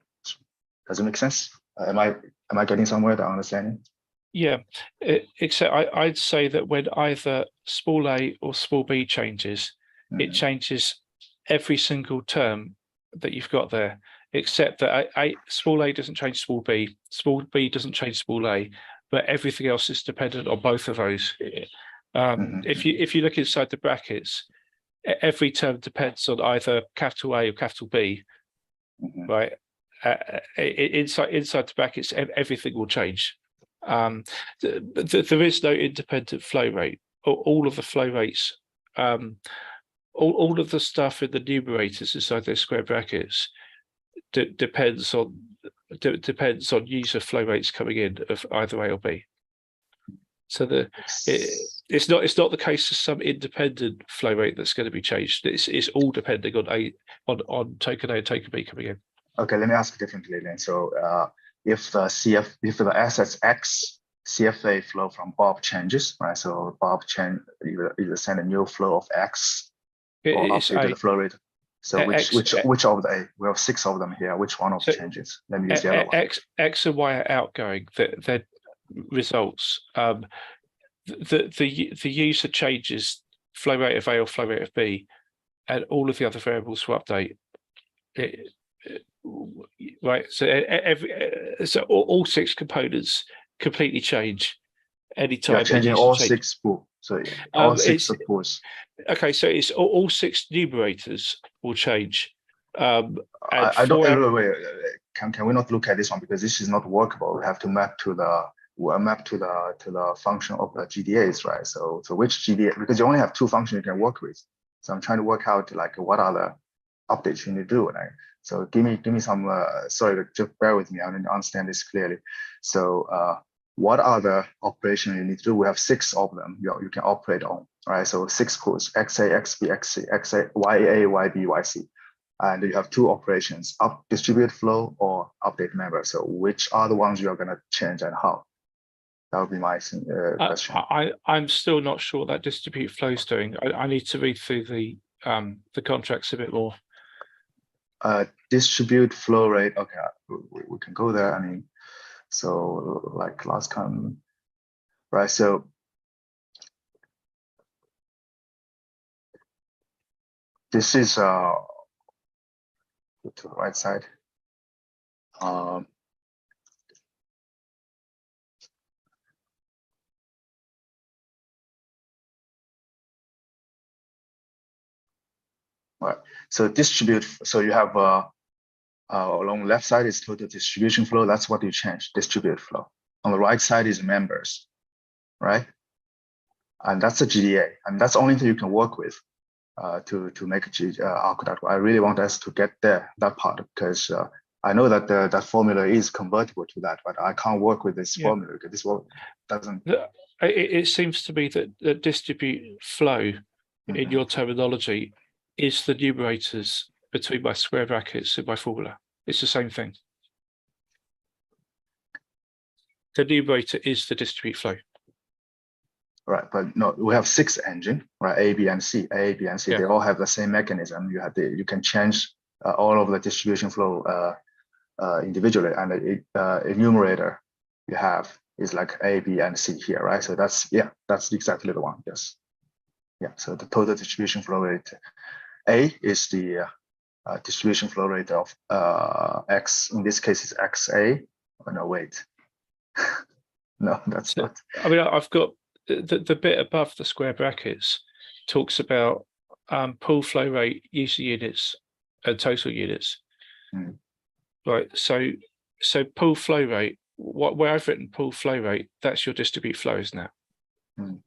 does it make sense? Am I getting somewhere? The understanding? Yeah, except I'd say that when either small a or small b changes, it changes every single term that you've got there, except that small a doesn't change small b doesn't change small a, but everything else is dependent on both of those. If you look inside the brackets, every term depends on either capital A or capital B, right? Inside the brackets, everything will change. There is no independent flow rate. All of the flow rates, all of the stuff in the numerators inside those square brackets depends on user flow rates coming in of either A or B. So it's not the case of some independent flow rate that's going to be changed. It's all depending on token A and token B coming in. Okay, let me ask differently then. So if the assets X CFA flow from Bob changes, right? So Bob either send a new flow of X or update the flow rate. So which of the we have 6 of them here. Which one of the changes? Let me use the other one. X and Y are outgoing. Their results. The user changes flow rate of A or flow rate of B, and all of the other variables will update. Right, so all 6 components completely change anytime. You're changing all 6 pools. So all 6 pools. Okay, so it's all 6 numerators will change. I don't wait. Can we not look at this one, because this is not workable? We have to map to the function of the GDAs, right? So which GDA, because you only have 2 functions you can work with. So I'm trying to work out like what are the updates you need to do, right? So give me some, sorry, just bear with me, I didn't understand this clearly. So what are the operations you need to do? We have 6 of them you can operate on, right? So 6 pools, XA, XB, XC, XA, YA, YB, YC. And you have 2 operations, distribute flow or update member. So which are the ones you are gonna change and how? That would be my question. I'm still not sure what that distribute flow is doing. I need to read through the contracts a bit more. Distribute flow rate. Okay, we can go there. I mean, so like last time, right? So this is to the right side. Right. So distribute. So you have along left side is total distribution flow. That's what you change, distribute flow. On the right side is members, right? And that's a GDA, and that's the only thing you can work with to make aqueduct. I really want us to get there, that part, because I know that that formula is convertible to that, but I can't work with this formula because this one doesn't. It seems to me that the distribute flow in your terminology is the numerators between my square brackets and my formula. It's the same thing. The numerator is the distribute flow. Right, but no, we have 6 engine, right? A, B, and C. A, B, and C. Yeah. They all have the same mechanism. You can change all of the distribution flow individually, and the enumerator you have is like A, B, and C here, right? So that's exactly the one. Yes. Yeah. So the total distribution flow rate A is the distribution flow rate of X. In this case, is XA. Oh, no, wait. No, that's not. I mean, I've got the bit above the square brackets talks about pool flow rate, user units, and total units. Mm. Right. So pool flow rate, where I've written pool flow rate, that's your distribute flow, isn't it? Mm.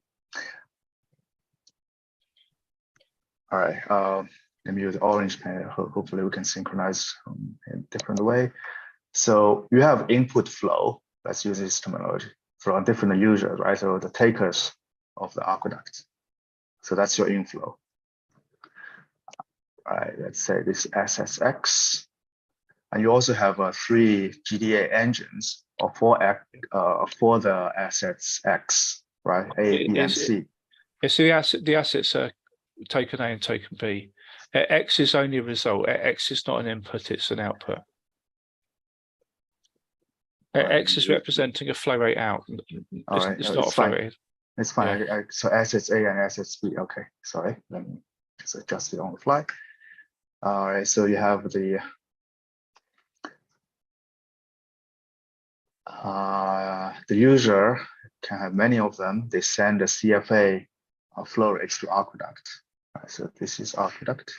All right. Let me use the orange pen. Hopefully we can synchronize in a different way. So you have input flow. Let's use this terminology from different users, right? So the takers of the aqueduct. So that's your inflow. All right. Let's say this SSX. And you also have 3 GDA engines for the assets X, right? A, B, and C. Yeah, so the assets are token A and token B. X is only a result. X is not an input, it's an output. X is representing a flow rate out. All right, it's not a flow rate. It's fine. Yeah. So assets A and assets B. Okay, sorry. Let me just adjust it on the fly. All right, so you have the user can have many of them. They send the CFA flow rates to aqueduct. Right, so this is aqueduct.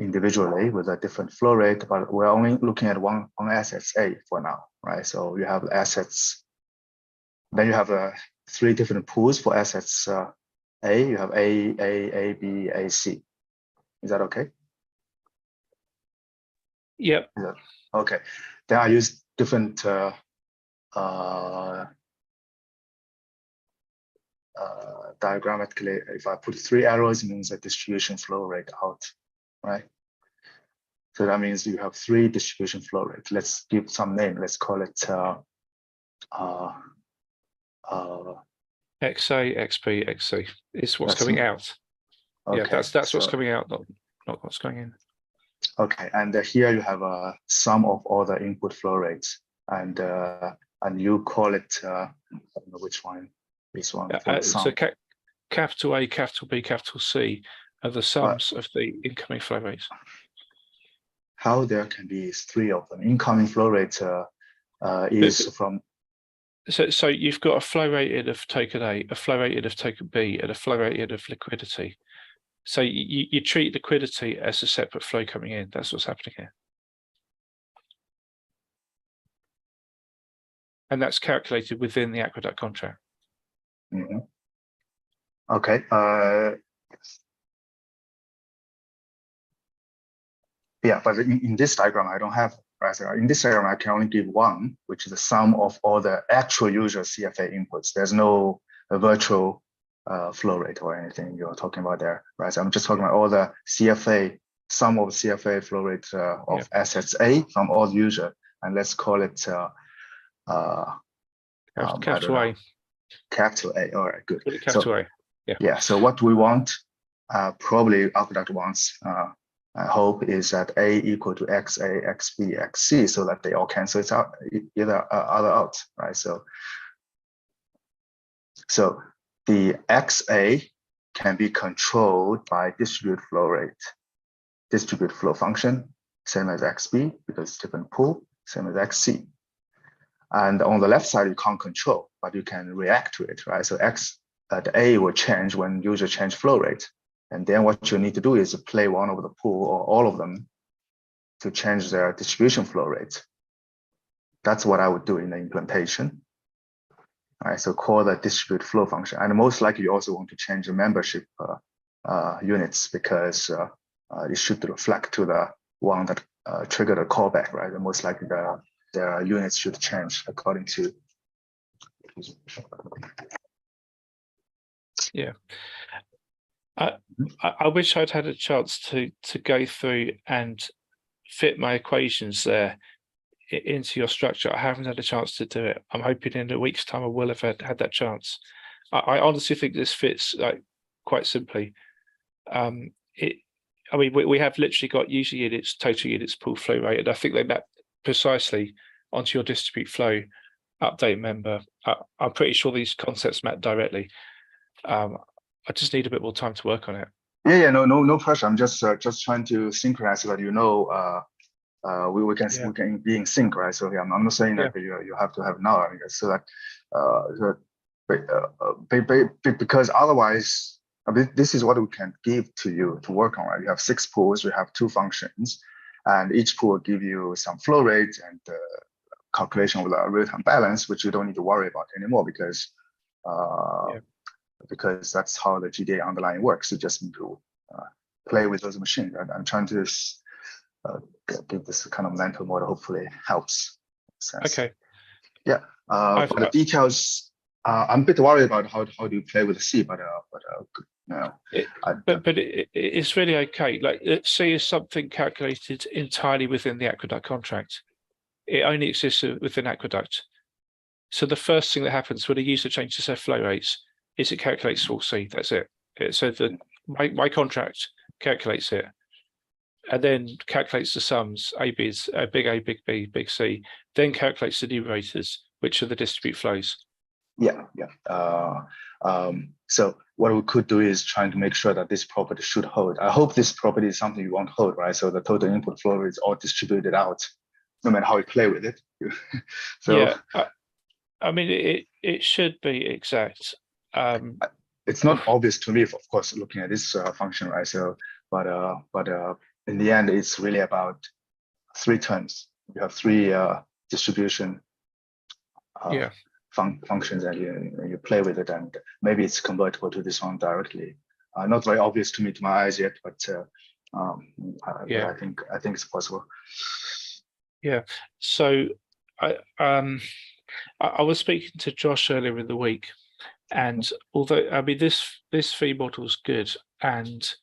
Individually with a different flow rate, but we're only looking at one assets A for now, right? So you have assets. Then you have 3 different pools for assets A. You have A, B, A, C. Is that okay? Yep. Yeah. Okay. Then I use different diagrammatically. If I put 3 arrows, it means a distribution flow rate out, right? So that means you have 3 distribution flow rates. Let's give some name. Let's call it XA, XB, XC is what's coming out. Okay, yeah, that's what's coming out, not what's going in. Okay, and here you have a sum of all the input flow rates, and you call it I don't know which one. This one. So capital A, capital B, capital C are the sums of the incoming flow rates. How there can be 3 of them? Incoming flow rate is from. So you've got a flow rate of token A, a flow rate of token B, and a flow rate of liquidity. So you treat liquidity as a separate flow coming in. That's what's happening here. And that's calculated within the aqueduct contract. Mm-hmm. Okay. Yeah, but in this diagram, I don't have, right? So in this diagram, I can only give 1, which is the sum of all the actual user CFA inputs. There's no virtual flow rate or anything you're talking about there, right? So I'm just talking about all the CFA, sum of CFA flow rate of assets A from all user, and let's call it capital A. Capital A. All right, good. Capital A. Yeah. Yeah. So what we want, probably aqueduct wants. I hope is that A equal to XA, XB, XC, so that they all cancel it out, either other out, right? So the XA can be controlled by distribute flow rate, distribute flow function, same as XB because it's different pool, same as XC. And on the left side, you can't control, but you can react to it, right? So the A will change when user change flow rate. And then what you need to do is play one of the pool or all of them to change their distribution flow rate. That's what I would do in the implementation. All right, so call the distribute flow function. And most likely you also want to change the membership units because it should reflect to the one that triggered a callback, right? And most likely the units should change according to. Yeah. I wish I'd had a chance to go through and fit my equations there into your structure. I haven't had a chance to do it. I'm hoping in a week's time I will have had that chance. I honestly think this fits like quite simply. I mean, we have literally got user units, total units, pool flow rate, and I think they map precisely onto your distribute flow update member. I'm pretty sure these concepts map directly. I just need a bit more time to work on it. Yeah, no pressure. I'm just trying to synchronize so that we can be in sync, right? So yeah, I'm not saying that you have to have now, I guess, so that because otherwise, I mean, this is what we can give to you to work on, right? You have 6 pools, we have 2 functions, and each pool will give you some flow rate and calculation of the real-time balance, which you don't need to worry about anymore because that's how the GDA underlying works. You just need to play with those machines. And I'm trying to give this kind of mental model. Hopefully helps. Okay. Yeah. For the details, I'm a bit worried about how do you play with C, but it's really okay. Like C is something calculated entirely within the Aqueduct contract. It only exists within Aqueduct. So the first thing that happens when a user changes their flow rates is it calculates source C. That's it. So my contract calculates it, and then calculates the sums, big A, big B, big C, then calculates the numerators, which are the distribute flows. Yeah. So what we could do is trying to make sure that this property should hold. I hope this property is something you want to hold, right? So the total input flow is all distributed out, no matter how you play with it. So yeah, I mean, it should be exact. It's not obvious to me, of course, looking at this function, right? So, but in the end, it's really about 3 terms. You have 3 distribution functions, and you play with it, and maybe it's convertible to this one directly. Not very obvious to me, to my eyes yet, but I think it's possible. Yeah. So I was speaking to Josh earlier in the week, and although I mean this fee model is good, and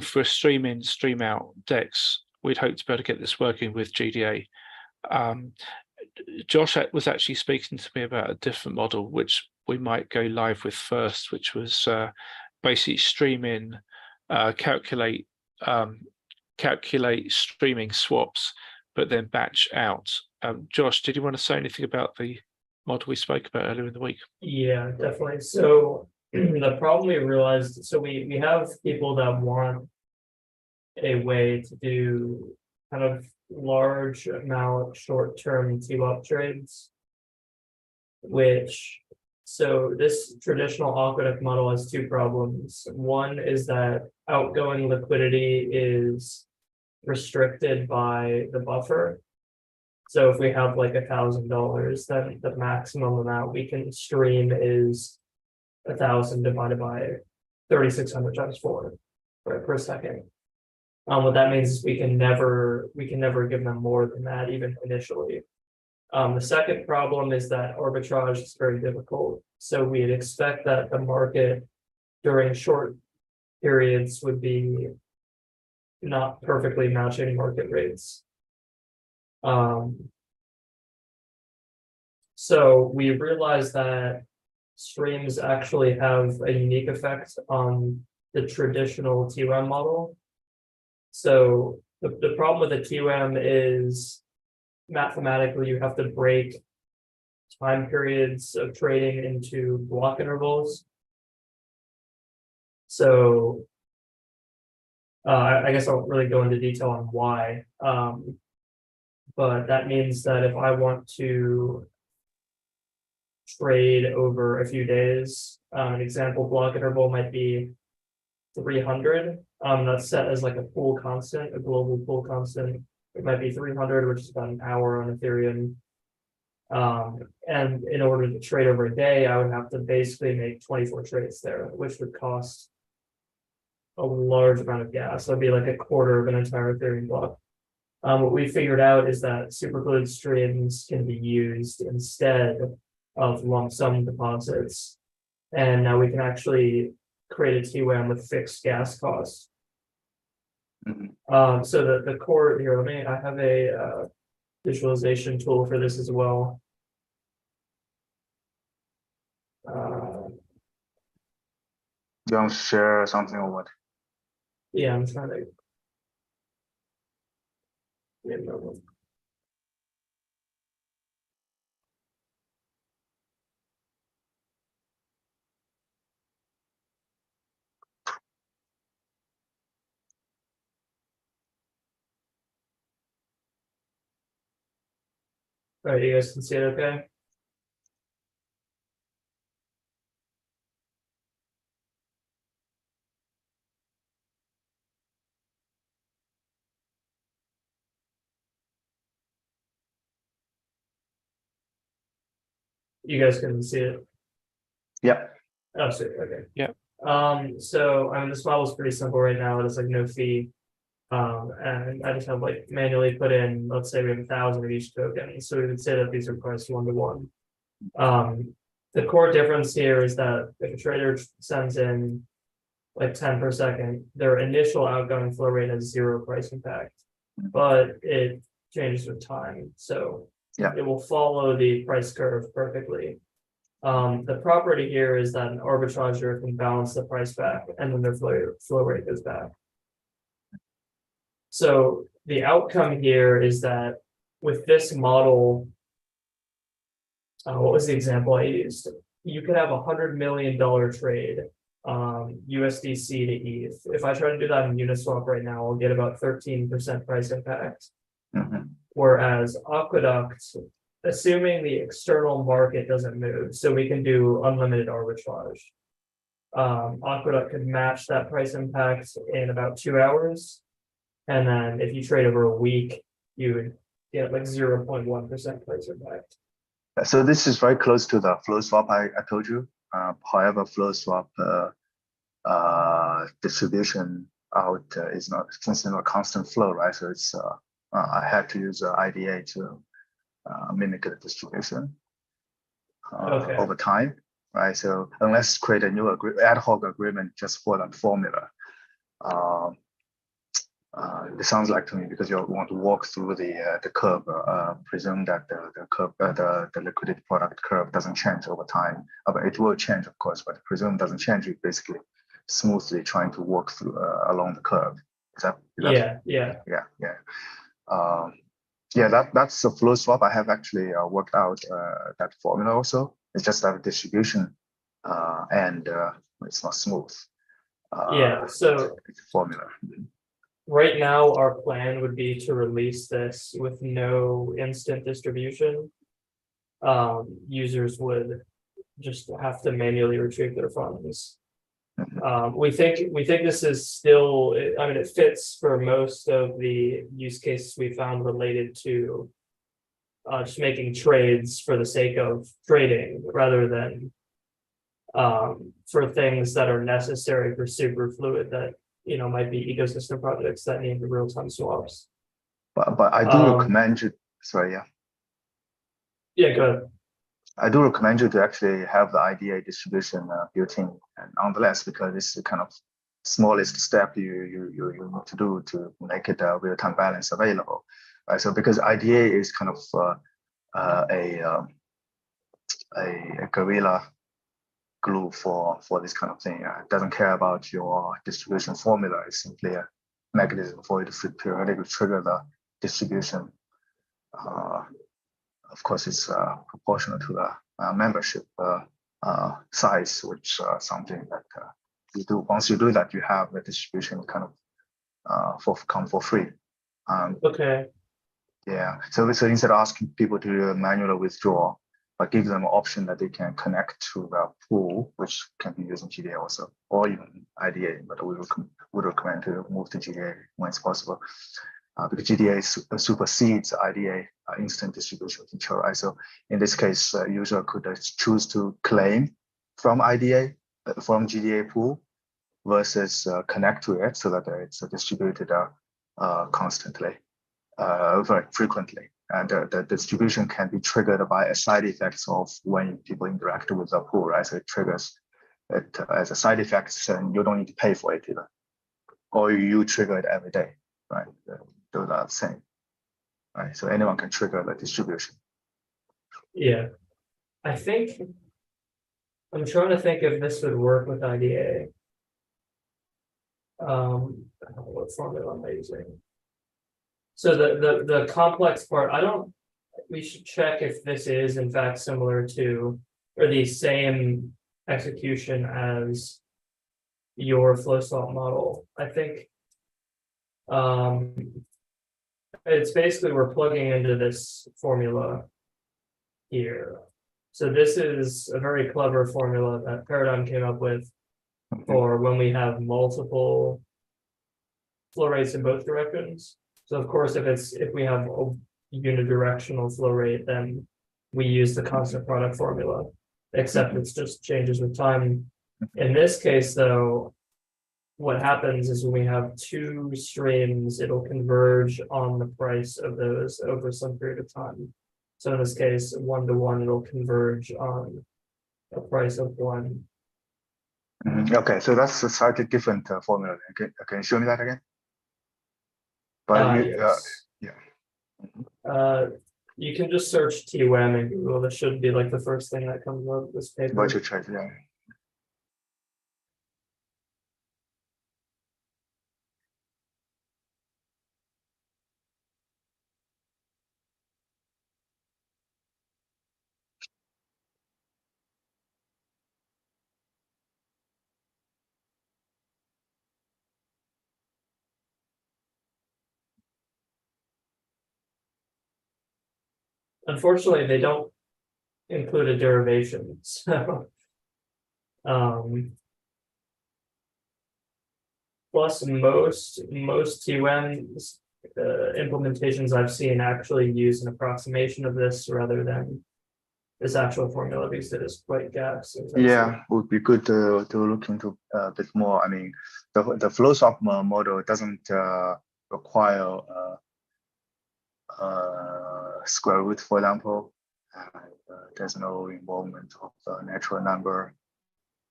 for a stream in, stream out decks, we'd hope to be able to get this working with GDA. Josh was actually speaking to me about a different model, which we might go live with first, which was basically stream in, calculate streaming swaps, but then batch out. Josh, did you want to say anything about the model we spoke about earlier in the week? Yeah, definitely. So the problem we realized, so we have people that want a way to do kind of large amount short-term TWAP trades, so this traditional aqueduct model has 2 problems. One is that outgoing liquidity is restricted by the buffer. So if we have like $1,000, then the maximum amount we can stream is 1,000 divided by 3,600 times 4, right, per second. What that means is we can never give them more than that, even initially. The second problem is that arbitrage is very difficult. So we'd expect that the market during short periods would be not perfectly matching market rates. So we realized that streams actually have a unique effect on the traditional TWM model. So the problem with the TWM is mathematically you have to break time periods of trading into block intervals. So I guess I won't really go into detail on why, but that means that if I want to trade over a few days, an example block interval might be 300. That's set as like a pool constant, a global pool constant. It might be 300, which is about an hour on Ethereum. And in order to trade over a day, I would have to basically make 24 trades there, which would cost a large amount of gas. That'd be like a quarter of an entire Ethereum block. What we figured out is that Superfuid streams can be used instead of lump sum deposits. And now we can actually create a TWM with fixed gas costs. So the core here, I have visualization tool for this as well. You want to share something or what? Yeah, I'm trying to. Yeah, no. All right, you guys can see it okay? You guys can see it. Yeah. Oh, sorry, okay. Yeah. So I mean, this model is pretty simple right now. It's like no fee. And I just have like manually put in, let's say we have 1,000 of each token. So we would say that these are priced 1-to-1. The core difference here is that if a trader sends in like 10 per second, their initial outgoing flow rate has 0 price impact, but it changes with time. So Yeah. it will follow the price curve perfectly. The property here is that an arbitrager can balance the price back and then their flow rate goes back. So the outcome here is that with this model, what was the example I used? You could have $100 million trade, USDC to ETH. If I try to do that in Uniswap right now, I'll get about 13% price impact. Mhm. Whereas Aqueduct, assuming the external market doesn't move, so we can do unlimited arbitrage. Aqueduct could match that price impact in about 2 hours. And then if you trade over a week, you would get like 0.1% price impact. So this is very close to the flow swap I told you. However, flow swap distribution out is not a constant flow, right? So it's I had to use IDA to mimic the distribution Okay. over time, right? So unless create a new ad hoc agreement just for that formula, it sounds like to me because you want to walk through the curve, presume that the curve, the liquidity product curve doesn't change over time. But it will change, of course, but presume doesn't change. You basically smoothly trying to walk through along the curve. Yeah. That's a flow swap. I have actually worked out that formula also. It's just that distribution and it's not smooth. So it's a formula. right now, our plan would be to release this with no instant distribution. Users would just have to manually retrieve their funds. We think this is still, I mean, it fits for most of the use cases we found related to just making trades for the sake of trading rather than for things that are necessary for Superfluid that might be ecosystem projects that need real-time swaps. But I do recommend you. Sorry, yeah. Yeah, go ahead. I do recommend you to actually have the IDA distribution built in, and nonetheless, because it's the kind of smallest step you need to do to make it a real-time balance available, right? So because IDA is kind of a guerrilla glue for this kind of thing. It doesn't care about your distribution formula. It's simply a mechanism for you to periodically trigger the distribution. Of course, it's proportional to the membership size, which something that you do. Once you do that, you have the distribution kind of come for free. Okay. Yeah. So instead of asking people to do a manual withdrawal, but give them an option that they can connect to the pool, which can be used in GDA also, or even IDA. But we would recommend to move to GDA when it's possible. Because GDA supersedes IDA instant distribution feature, right? So in this case, user could choose to claim from IDA, from GDA pool, versus connect to it so that it's distributed constantly, very frequently. And the distribution can be triggered by a side effects of when people interact with the pool, right? So it triggers it as a side effect, and you don't need to pay for it either, or you trigger it every day, right? Those are the same. right? So anyone can trigger the distribution. Yeah. I think I'm trying to think if this would work with IDA. What formula am I using? So the complex part, we should check if this is in fact similar to, or the same execution as your flow salt model. I think it's basically we're plugging into this formula here. So this is a very clever formula that Paradigm came up with for when we have multiple flow rates in both directions. So of course, if we have a unidirectional flow rate, then we use the constant product formula, except it's just changes with time. In this case, though, what happens is when we have two streams, it'll converge on the price of those over some period of time. So in this case, 1-to-1, it'll converge on the price of one. Okay, so that's a slightly different formula. Can you show me that again? But Yes. You can just search TWM in Google. This should be like the first thing that comes up. This paper. virtual trade, yeah. Unfortunately, they don't include a derivation. So, plus most TWM implementations I've seen actually use an approximation of this rather than this actual formula because it is quite gaps. Yeah, it would be good to look into a bit more. I mean, the flow salt model doesn't require square root, for example. There's no involvement of the natural number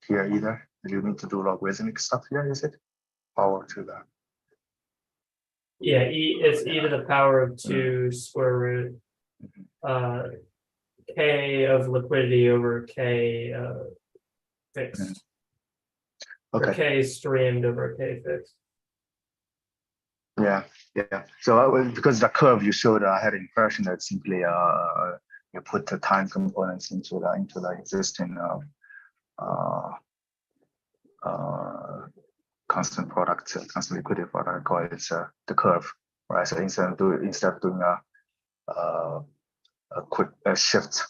here either. You need to do logarithmic stuff here, is it? Power to that. Yeah, it's e to the power of 2 square root k of liquidity over k fixed. Okay. Or k streamed over k fixed. Yeah. So because the curve you showed, I had the impression that simply you put the time components into the existing constant product, constant liquidity product. I call it the curve, right? So instead of doing a quick shift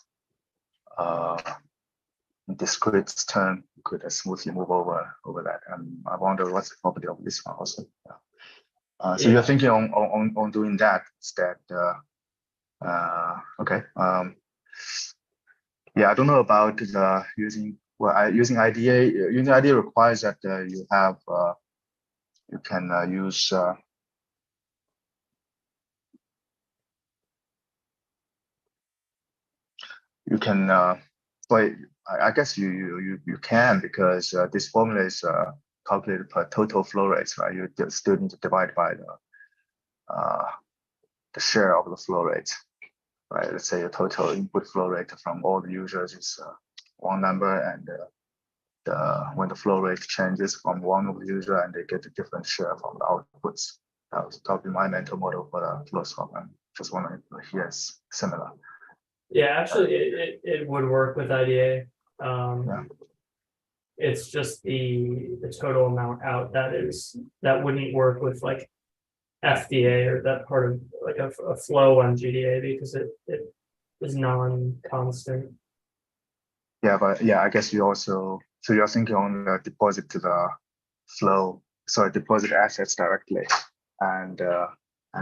in discrete term, you could smoothly move over that. And I wonder what's the property of this one also. Yeah. So you're thinking on doing that instead. Okay. Yeah, I don't know about the using IDA. Using IDA requires that you have you can use you can but I guess you can, because this formula is calculated per total flow rates, right? You still need to divide by the share of the flow rate, right? Let's say your total input flow rate from all the users is one number, and when the flow rate changes from one of the user and they get a different share from the outputs. That'll be my mental model for the flow swap. I'm just wondering if here it's similar. Yeah, actually, it would work with IDA. Yeah. It's just the total amount out that wouldn't work with like FDA or that part of like a flow on GDA because it is non-constant. Yeah, but yeah, I guess you also, so you're thinking on the deposit to the flow, sorry, deposit assets directly, and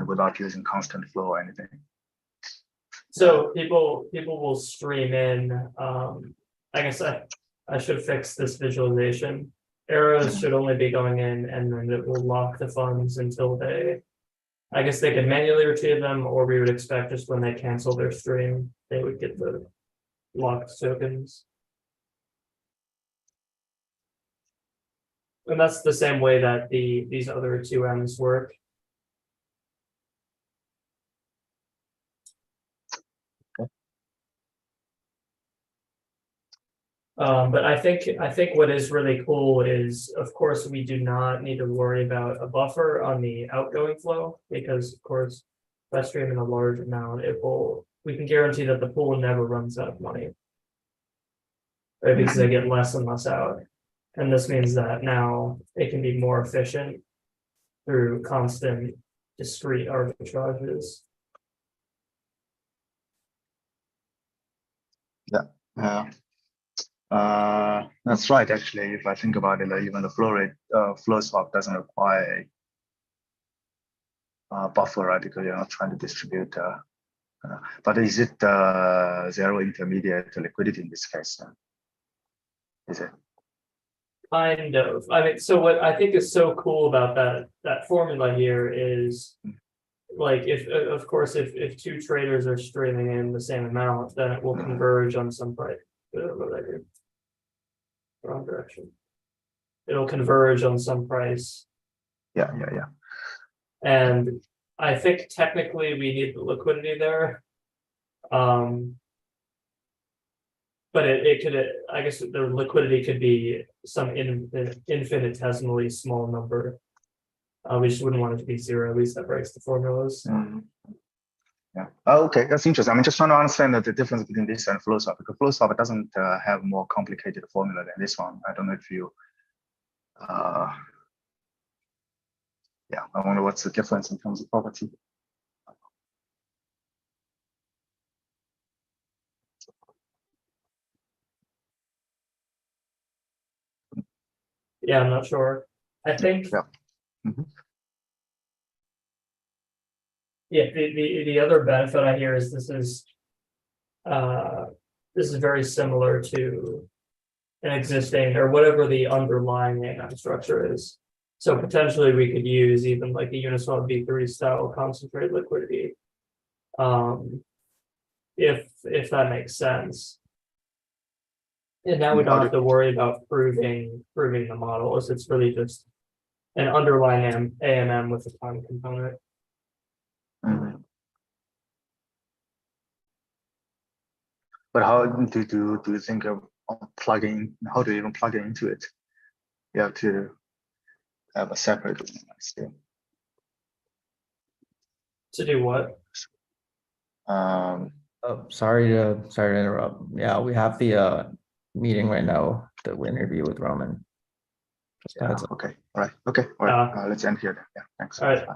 without using constant flow or anything. So people will stream in. I guess I should fix this visualization. Arrows should only be going in, and then it will lock the funds until they. I guess they can manually retrieve them, or we would expect just when they cancel their stream, they would get the locked tokens. And that's the same way that these other 2Ms work. But I think what is really cool is, of course, we do not need to worry about a buffer on the outgoing flow, because of course, if I stream in a large amount, we can guarantee that the pool never runs out of money. Right, because they get less and less out. And this means that now it can be more efficient through constant discrete arbitrages. Yeah. That's right. Actually, if I think about it, like even the flow rate, flow swap doesn't require a buffer, right? Because you're not trying to distribute. But is it zero intermediate liquidity in this case? Is it? Kind of. I mean, so what I think is so cool about that formula here is, like, if of course if two traders are streaming in the same amount, then it will converge on some price. What did I do? Wrong direction. It'll converge on some price. Yeah. And I think technically we need the liquidity there. But it could, I guess the liquidity could be some infinitesimally small number. We just wouldn't want it to be zero, at least that breaks the formulas. Yeah. Oh, okay, that's interesting. I'm just trying to understand the difference between this and flow swap, because flow swap doesn't have more complicated formula than this one. I don't know if you. Yeah, I wonder what's the difference in terms of property. Yeah, I'm not sure. I think. Yeah. Mm-hmm. Yeah, the other benefit I hear is this is very similar to an existing or whatever the underlying ANM structure is. So potentially we could use even like the Uniswap V3 style concentrated liquidity. If that makes sense. And now we don't have to worry about proving the models. It's really just an underlying AMM with a time component. Mm-hmm. But how do you think of plugging? How do you even plug it into it? You have to have a separate scheme. To do what? Oh, sorry to interrupt. Yeah, we have the meeting right now, the interview with Roman. Yeah, okay. All right. Okay. All right. Let's end here then. Yeah. Thanks. All right.